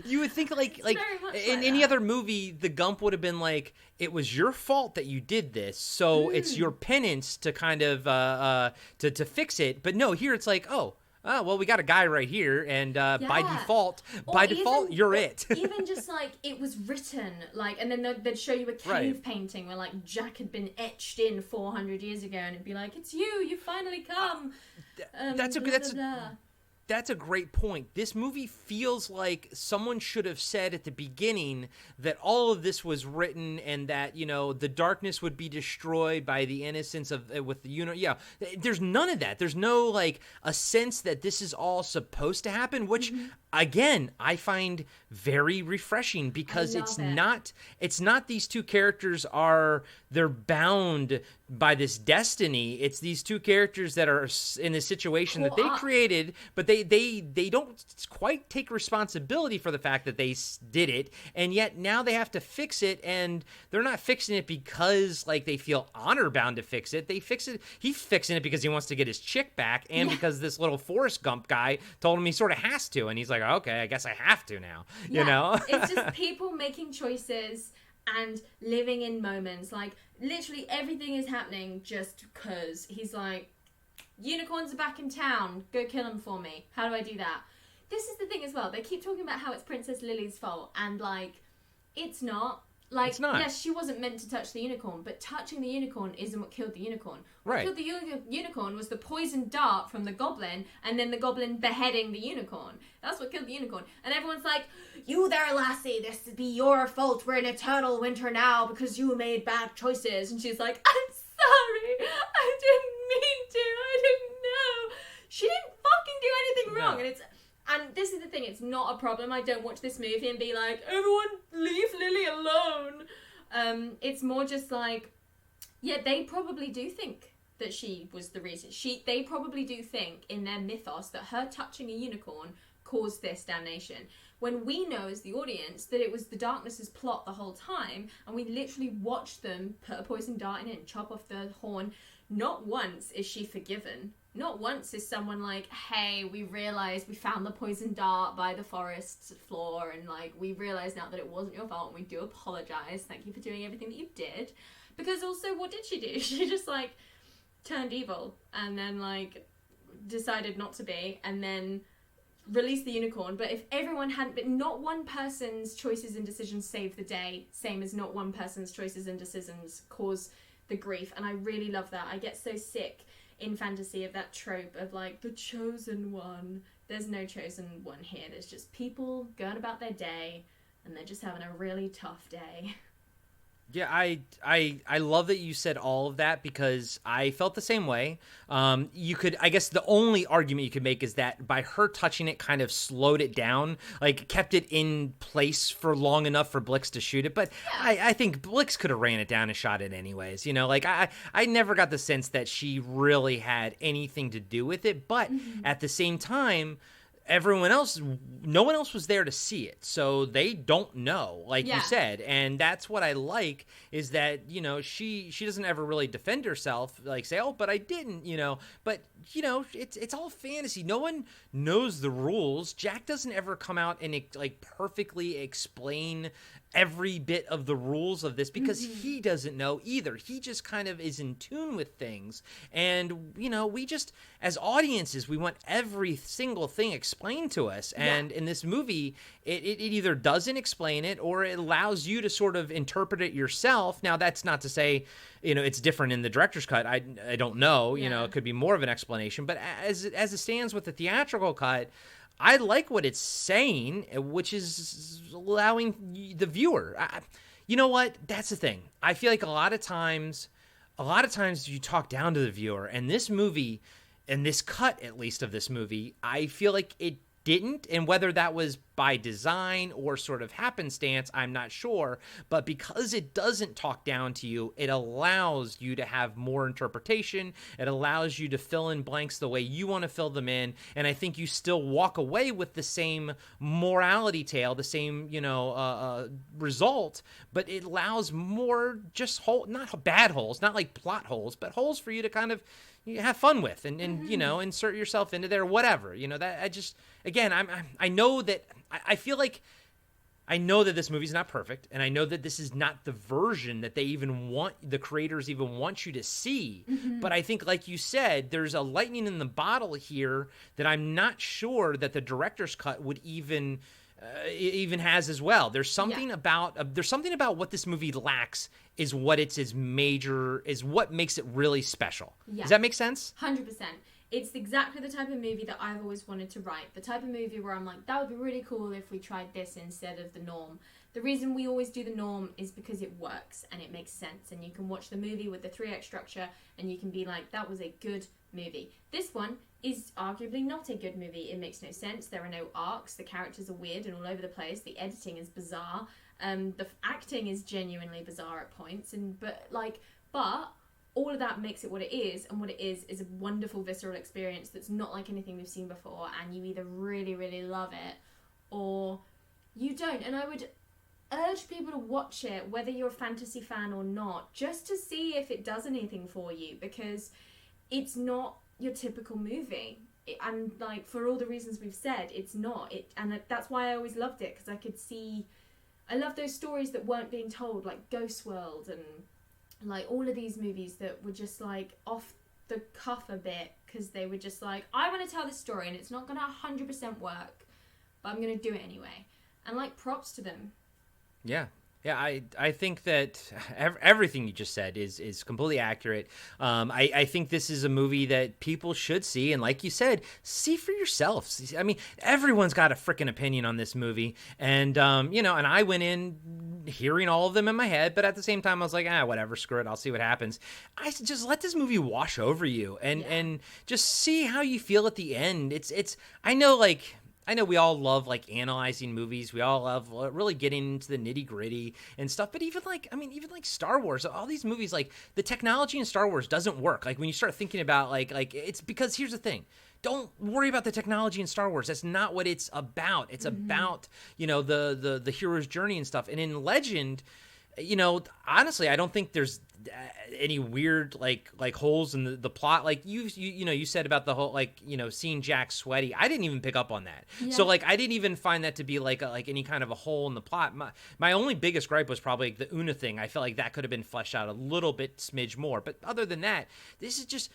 You would think like very much in like any that. other movie, the Gump would have been like, it was your fault that you did this, so it's your penance to kind of to fix it. But no, here it's like, oh, well, we got a guy right here, and by Yeah. default, Or you're it. Even just like it was written, like, and then they'd show you a cave Right. painting where like Jack had been etched in 400 years ago, and it'd be like, "It's you finally come." That's a blah, that's blah, blah. That's a great point. This movie feels like someone should have said at the beginning that all of this was written and that, you know, the darkness would be destroyed by the innocence of with the Yeah, there's none of that. There's no like a sense that this is all supposed to happen, which again, I find very refreshing because it's not these two characters they're bound by this destiny. It's these two characters that are in a situation that they created, but they don't quite take responsibility for the fact that they did it, and yet now they have to fix it, and they're not fixing it because like they feel honor bound to fix it. He's fixing it because he wants to get his chick back, and because this little Forrest Gump guy told him he sort of has to, and he's like, okay, I guess I have to now. You know, It's just people making choices and living in moments. Like literally everything is happening just because he's like, unicorns are back in town, go kill them for me. How do I do that? This is the thing as well, they keep talking about how it's Princess Lily's fault, and like it's not. Like, it's not. Yes, she wasn't meant to touch the unicorn, but touching the unicorn isn't what killed the unicorn. What killed the unicorn was the poisoned dart from the goblin, and then the goblin beheading the unicorn. That's what killed the unicorn. And everyone's like, "You there, lassie, this would be your fault. We're in eternal winter now because you made bad choices." And she's like, "I'm sorry. I didn't mean to. I didn't know." She didn't fucking do anything wrong. No. And this is the thing, it's not a problem. I don't watch this movie and be like, "Everyone leave Lily alone." It's more just like, yeah, they probably do think that she was the reason. They probably do think in their mythos that her touching a unicorn caused this damnation. When we know as the audience that it was the Darkness's plot the whole time, and we literally watched them put a poison dart in it and chop off the horn. Not once is she forgiven. Not once is someone like, "Hey, we realized we found the poison dart by the forest floor, and like we realize now that it wasn't your fault, and we do apologize. Thank you for doing everything that you did." Because also, what did she do? She just like turned evil and then like decided not to be, and then released the unicorn. But if everyone hadn't been, not one person's choices and decisions saved the day, same as not one person's choices and decisions cause the grief. And I really love that. I get so sick in fantasy of that trope of like the chosen one. There's no chosen one here. There's just people going about their day and they're just having a really tough day. Yeah, I love that you said all of that because I felt the same way. I guess the only argument you could make is that by her touching it kind of slowed it down, like kept it in place for long enough for Blix to shoot it. But yeah. I think Blix could have ran it down and shot it anyways. You know, like I never got the sense that she really had anything to do with it. But at the same time, no one else was there to see it, so they don't know, like you said, and that's what I like is that, you know, she doesn't ever really defend herself, like say, "Oh, but I didn't," you know. But you know, it's all fantasy. No one knows the rules. Jack doesn't ever come out and like perfectly explain every bit of the rules of this because he doesn't know either. He just kind of is in tune with things, and you know, we just as audiences we want every single thing explained to us, and in this movie it either doesn't explain it or it allows you to sort of interpret it yourself. Now that's not to say, you know, it's different in the director's cut. I don't know, you know, it could be more of an explanation, but as it stands with the theatrical cut, I like what it's saying, which is allowing the viewer. You know what? That's the thing. I feel like a lot of times you talk down to the viewer, and this movie, and this cut at least of this movie, I feel like it didn't, and whether that was by design or sort of happenstance, I'm not sure, but because it doesn't talk down to you, it allows you to have more interpretation, it allows you to fill in blanks the way you want to fill them in, and I think you still walk away with the same morality tale, the same, you know, result, but it allows more just not bad holes, not like plot holes, but holes for you to kind of have fun with and you know, insert yourself into there, whatever, you know, that again, again, I know that I feel like I know that this movie's not perfect, and I know that this is not the version that they even want, the creators even want you to see. But I think, like you said, there's a lightning in the bottle here that I'm not sure that the director's cut would even has as well. There's something about what this movie lacks is what what makes it really special. Yeah. Does that make sense? 100%. It's exactly the type of movie that I've always wanted to write. The type of movie where I'm like, that would be really cool if we tried this instead of the norm. The reason we always do the norm is because it works and it makes sense. And you can watch the movie with the 3-act structure and you can be like, that was a good movie. This one is arguably not a good movie. It makes no sense. There are no arcs. The characters are weird and all over the place. The editing is bizarre. The acting is genuinely bizarre at points. But all of that makes it what it is, and what it is a wonderful visceral experience that's not like anything we've seen before, and you either really, really love it or you don't. And I would urge people to watch it, whether you're a fantasy fan or not, just to see if it does anything for you, because it's not your typical movie. And like, for all the reasons we've said, it's not. And that's why I always loved it, because I love those stories that weren't being told, like Ghost World and like all of these movies that were just like off the cuff a bit, because they were just like, I want to tell this story and it's not going to 100% work, but I'm going to do it anyway. And like, props to them. Yeah. Yeah, I think that everything you just said is completely accurate. I think this is a movie that people should see, and like you said, see for yourselves. I mean, everyone's got a freaking opinion on this movie, and and I went in hearing all of them in my head, but at the same time, I was like, whatever, screw it, I'll see what happens. I just let this movie wash over you, and just see how you feel at the end. I know we all love like analyzing movies. We all love really getting into the nitty gritty and stuff. But even like Star Wars, all these movies, like the technology in Star Wars doesn't work. Like when you start thinking about like it's because here's the thing. Don't worry about the technology in Star Wars. That's not what it's about. It's about, the hero's journey and stuff. And in Legend, honestly, I don't think there's any weird like holes in the plot. Like you said about the whole seeing Jack sweaty. I didn't even pick up on that. Yeah. So like I didn't even find that to be like any kind of a hole in the plot. My only biggest gripe was probably the Una thing. I felt like that could have been fleshed out a little bit smidge more. But other than that, this is just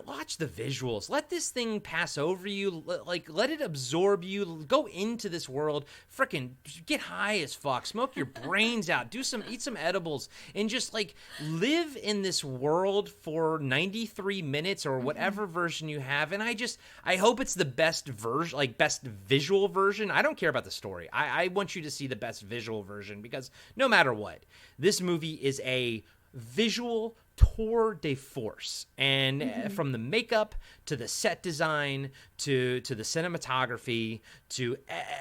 watch the visuals. Let this thing pass over you. Let it absorb you. Go into this world. Frickin' get high as fuck. Smoke your brains out. Eat some edibles, and just live in this world for 93 minutes or whatever version you have. And I hope it's the best version, best visual version. I don't care about the story. I want you to see the best visual version, because no matter what, this movie is a visual tour de force, and from the makeup to the set design to the cinematography to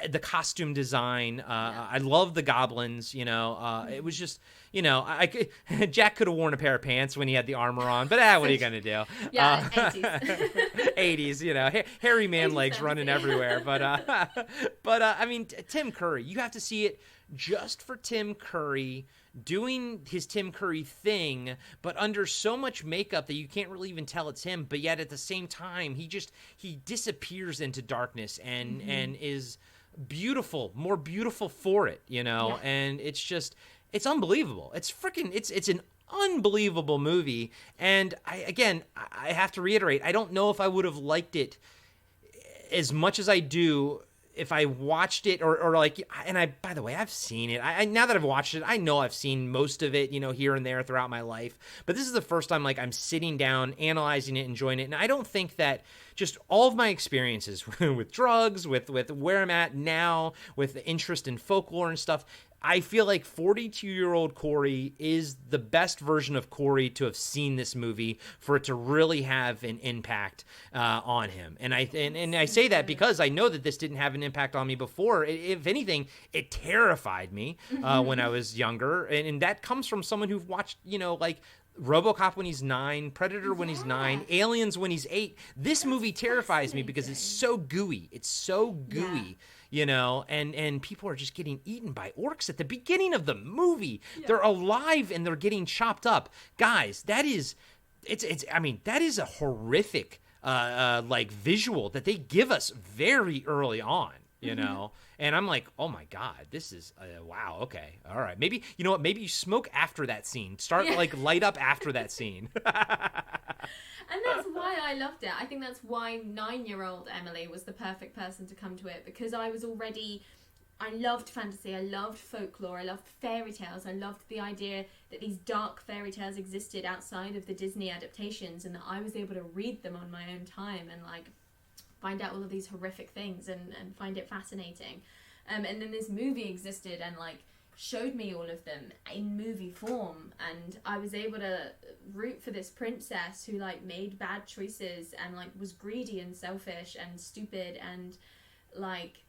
the costume design. I love the goblins. It was just Jack could have worn a pair of pants when he had the armor on, but what are you gonna do? Yeah, 80s. 80s, hairy man legs running everywhere. But I mean, Tim Curry, you have to see it just for Tim Curry doing his Tim Curry thing, but under so much makeup that you can't really even tell it's him. But yet at the same time, he disappears into darkness and is beautiful, more beautiful for it, Yeah. And it's unbelievable. It's an unbelievable movie. And I have to reiterate, I don't know if I would have liked it as much as I do if I watched it by the way, I've seen it. I now that I've watched it, I know I've seen most of it, here and there throughout my life. But this is the first time I'm sitting down, analyzing it, enjoying it. And I don't think that just all of my experiences with drugs, with where I'm at now, with the interest in folklore and stuff, I feel like 42-year-old Corey is the best version of Corey to have seen this movie for it to really have an impact on him. And I say that because I know that this didn't have an impact on me before. If anything, it terrified me when I was younger. And that comes from someone who've watched, RoboCop when he's 9, Predator when he's 9, Aliens when he's 8. This movie terrifies me because it's so gooey. It's so gooey. Yeah. And people are just getting eaten by orcs at the beginning of the movie. Yeah. They're alive and they're getting chopped up. Guys, that is a horrific like visual that they give us very early on, you know? And I'm like, oh my God, this is, wow, okay, all right. Maybe, you know what, maybe you smoke after that scene. Start, like, light up after that scene. And that's why I loved it. I think that's why 9-year-old Emily was the perfect person to come to it, because I loved fantasy, I loved folklore, I loved fairy tales, I loved the idea that these dark fairy tales existed outside of the Disney adaptations, and that I was able to read them on my own time and like find out all of these horrific things and find it fascinating. And then this movie existed and like showed me all of them in movie form, and I was able to root for this princess who like made bad choices and like was greedy and selfish and stupid, and like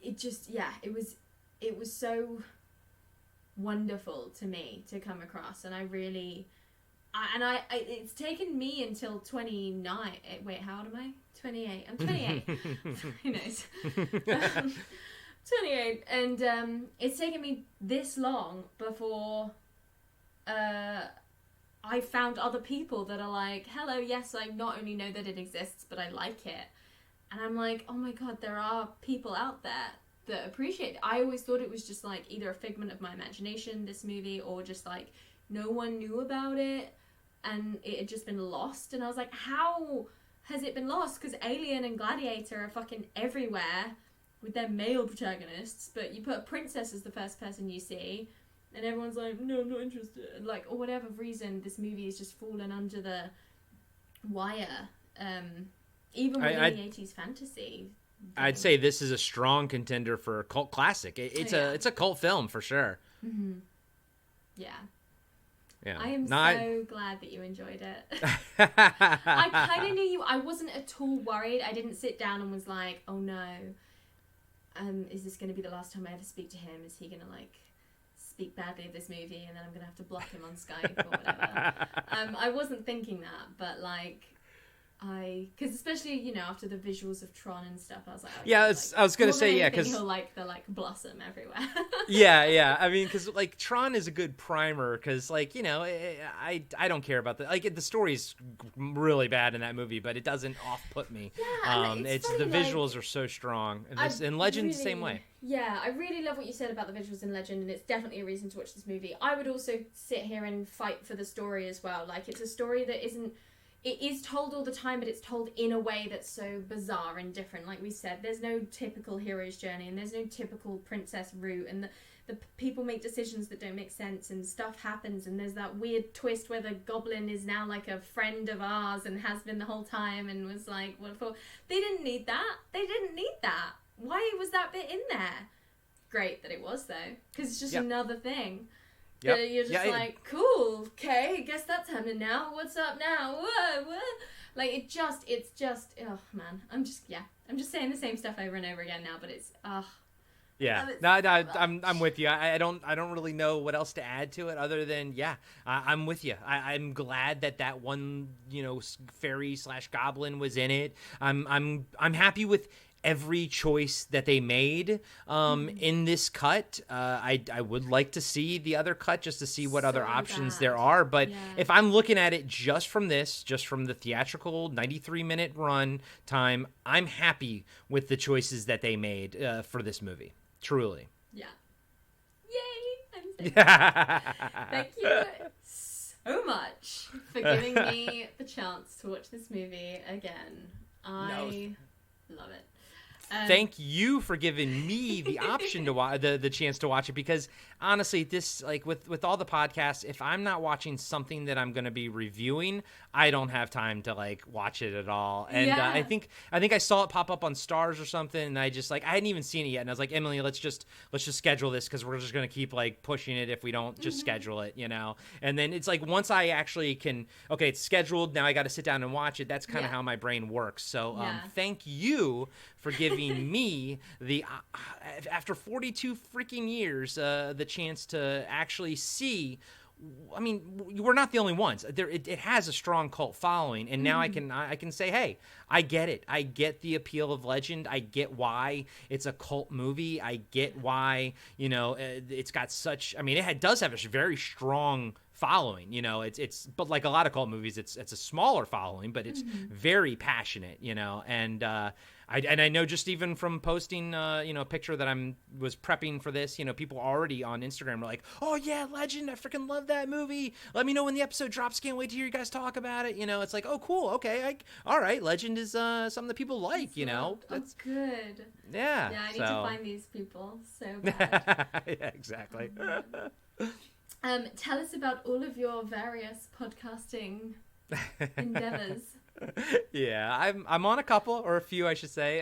it just, yeah, it was so wonderful to me to come across. And I really it's taken me until 29. Wait, how old am I? 28. I'm 28. Who knows? 28, and it's taken me this long before I found other people that are like, hello, yes, I not only know that it exists, but I like it. And I'm like, oh my God, there are people out there that appreciate it. I always thought it was just like either a figment of my imagination, this movie, or just like no one knew about it and it had just been lost. And I was like, how has it been lost? Because Alien and Gladiator are fucking everywhere with their male protagonists, but you put a princess as the first person you see, and everyone's like, no, I'm not interested. Like, or whatever reason, this movie has just fallen under the wire. Even within the 80s fantasy. I'd say this is a strong contender for a cult classic. It's a cult film for sure. Mm-hmm. Yeah. Yeah. I am so glad that you enjoyed it. I kind of knew I wasn't at all worried. I didn't sit down and was like, oh no, is this going to be the last time I ever speak to him? Is he going to like speak badly of this movie and then I'm going to have to block him on Skype or whatever? I wasn't thinking that, but like, because especially, you know, after the visuals of Tron and stuff, I was like, okay, yeah, like, I was gonna say, yeah, because he'll like the like blossom everywhere. yeah. I mean, because like Tron is a good primer, because like, you know, I don't care about the like the story's really bad in that movie, but it doesn't off-put me. Yeah, it's funny, the visuals are so strong, and Legend the same way. Yeah, I really love what you said about the visuals in Legend, and it's definitely a reason to watch this movie. I would also sit here and fight for the story as well. Like, it's a story that it is told all the time, but it's told in a way that's so bizarre and different. Like we said, there's no typical hero's journey, and there's no typical princess route, and the people make decisions that don't make sense, and stuff happens, and there's that weird twist where the goblin is now like a friend of ours and has been the whole time, and was like, what for? They didn't need that. They didn't need that. Why was that bit in there? Great that it was, though, because it's just another thing. Yep. But you're just like, cool, okay, I guess that's happening now. What's up now? What? Like, it's just, oh man, I'm just saying the same stuff over and over again now, but it's, yeah, no, I'm with you. I don't really know what else to add to it other than, I'm with you. I'm glad that one, you know, fairy / goblin was in it. I'm happy with every choice that they made in this cut. I would like to see the other cut just to see what other options there are. But if I'm looking at it just from the theatrical 93-minute run time, I'm happy with the choices that they made for this movie. Truly. Yeah. Yay! Thank you so much for giving me the chance to watch this movie again. I love it. Thank you for giving me the option to watch the chance to watch it, because honestly, this, like with all the podcasts, if I'm not watching something that I'm going to be reviewing, I don't have time to like watch it at all. And I think I saw it pop up on Stars or something, and I hadn't even seen it yet, and I was like, Emily, let's just schedule this, because we're just going to keep like pushing it if we don't just schedule it, you know. And then it's like, once I actually can, okay, it's scheduled, now I got to sit down and watch it. That's kind of how my brain works. So thank you for giving me the after 42 freaking years the chance to actually see. I mean, we're not the only ones. It has a strong cult following, and now I can say, hey, I get it. I get the appeal of Legend. I get why it's a cult movie. I get why, you know, it's got such. I mean, does have a very strong following. You know, it's but like a lot of cult movies, it's a smaller following, but it's very passionate. You know, and I know just even from posting a picture that was prepping for this, people already on Instagram were like, oh yeah, Legend, I freaking love that movie. Let me know when the episode drops. Can't wait to hear you guys talk about it. It's like, oh cool, okay, all right, Legend is something that people like. That's good. Yeah. Yeah, I need to find these people so bad. Yeah, exactly. Tell us about all of your various podcasting endeavors. Yeah, I'm on a couple, or a few, I should say.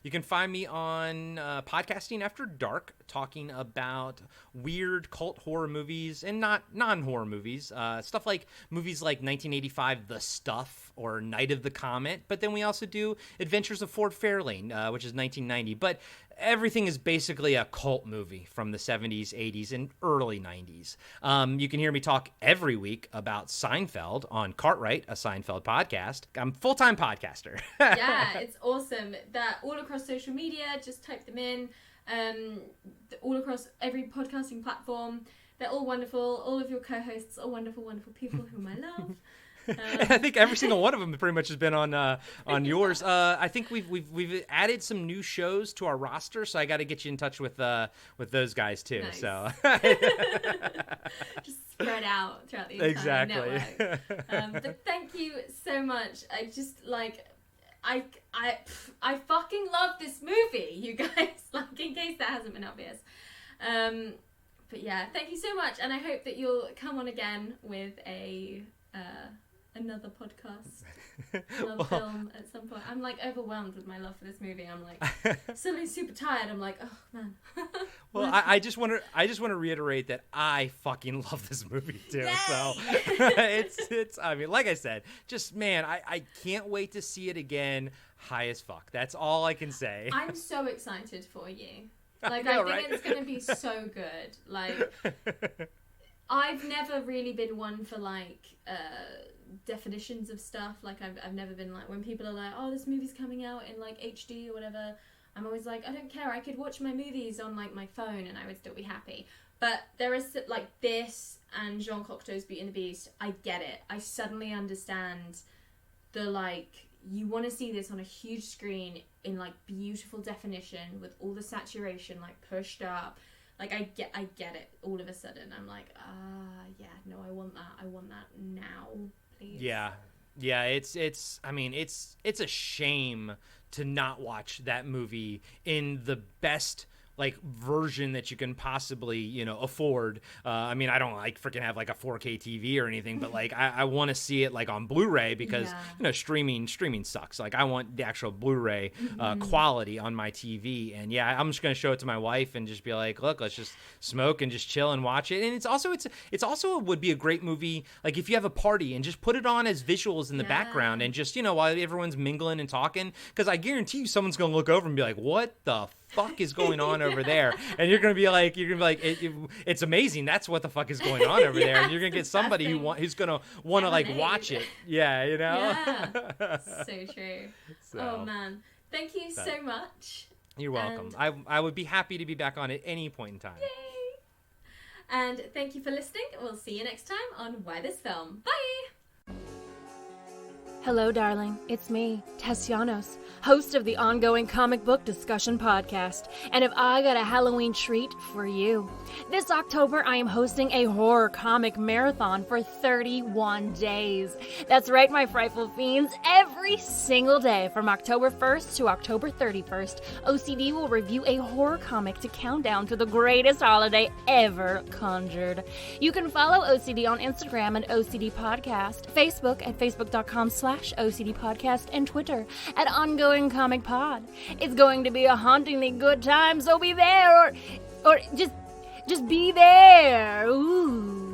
You can find me on Podcasting After Dark, talking about weird cult horror movies and not non-horror movies. Stuff like movies like 1985 The Stuff or Night of the Comet. But then we also do Adventures of Ford Fairlane, which is 1990. But everything is basically a cult movie from the 70s, 80s, and early 90s. You can hear me talk every week about Seinfeld on Cartwright, a Seinfeld podcast. I'm a full-time podcaster. Yeah, it's awesome. That all across social media, just type them in. All across every podcasting platform. They're all wonderful. All of your co-hosts are wonderful, wonderful people whom I love. I think every single one of them pretty much has been on yours. I think we've added some new shows to our roster, so I got to get you in touch with those guys too. Nice. So just spread out throughout the entire network. But thank you so much. I just I fucking love this movie, you guys. Like, in case that hasn't been obvious. But yeah, thank you so much, and I hope that you'll come on again with another podcast, another film at some point. I'm overwhelmed with my love for this movie. I'm suddenly super tired. I'm oh man. Well, I just want to reiterate that I fucking love this movie too. Yay! So it's I mean, like I said, just man, I can't wait to see it again. High as fuck. That's all I can say. I'm so excited for you. I think it's gonna be so good. I've never really been one for definitions of stuff. I've never been when people are like, oh, this movie's coming out in HD or whatever, I'm always I don't care, I could watch my movies on my phone and I would still be happy. But there is this and Jean Cocteau's Beauty and the Beast, I get it. I suddenly understand the you want to see this on a huge screen in beautiful definition with all the saturation pushed up. I get it all of a sudden. I'm yeah, no, I want that now, please. Yeah, it's I mean, it's a shame to not watch that movie in the best version that you can possibly afford. I mean, I don't freaking have a 4K TV or anything, but I want to see it on Blu-ray because streaming sucks. I want the actual Blu-ray quality on my TV, and yeah, I'm just gonna show it to my wife and just be look, let's just smoke and just chill and watch it. And it's also would be a great movie if you have a party and just put it on as visuals in the background and just while everyone's mingling and talking, because I guarantee you someone's gonna look over and be what the fuck is going on over there? And you're gonna be it's amazing. That's what the fuck is going on over there. And you're gonna get somebody who's gonna want to watch it. Yeah, Yeah. So true. Oh man, thank you so much. You're welcome. I would be happy to be back on at any point in time. Yay! And thank you for listening. We'll see you next time on Why This Film. Bye. Hello, darling. It's me, Tess Llanos, host of the ongoing comic book discussion podcast. And if I got a Halloween treat for you. This October, I am hosting a horror comic marathon for 31 days. That's right, my frightful fiends. Every single day from October 1st to October 31st, OCD will review a horror comic to count down to the greatest holiday ever conjured. You can follow OCD on Instagram at OCD Podcast, Facebook at facebook.com/OCD Podcast, and Twitter at Ongoing Comic Pod. It's going to be a hauntingly good time, so be there, or just be there. Ooh.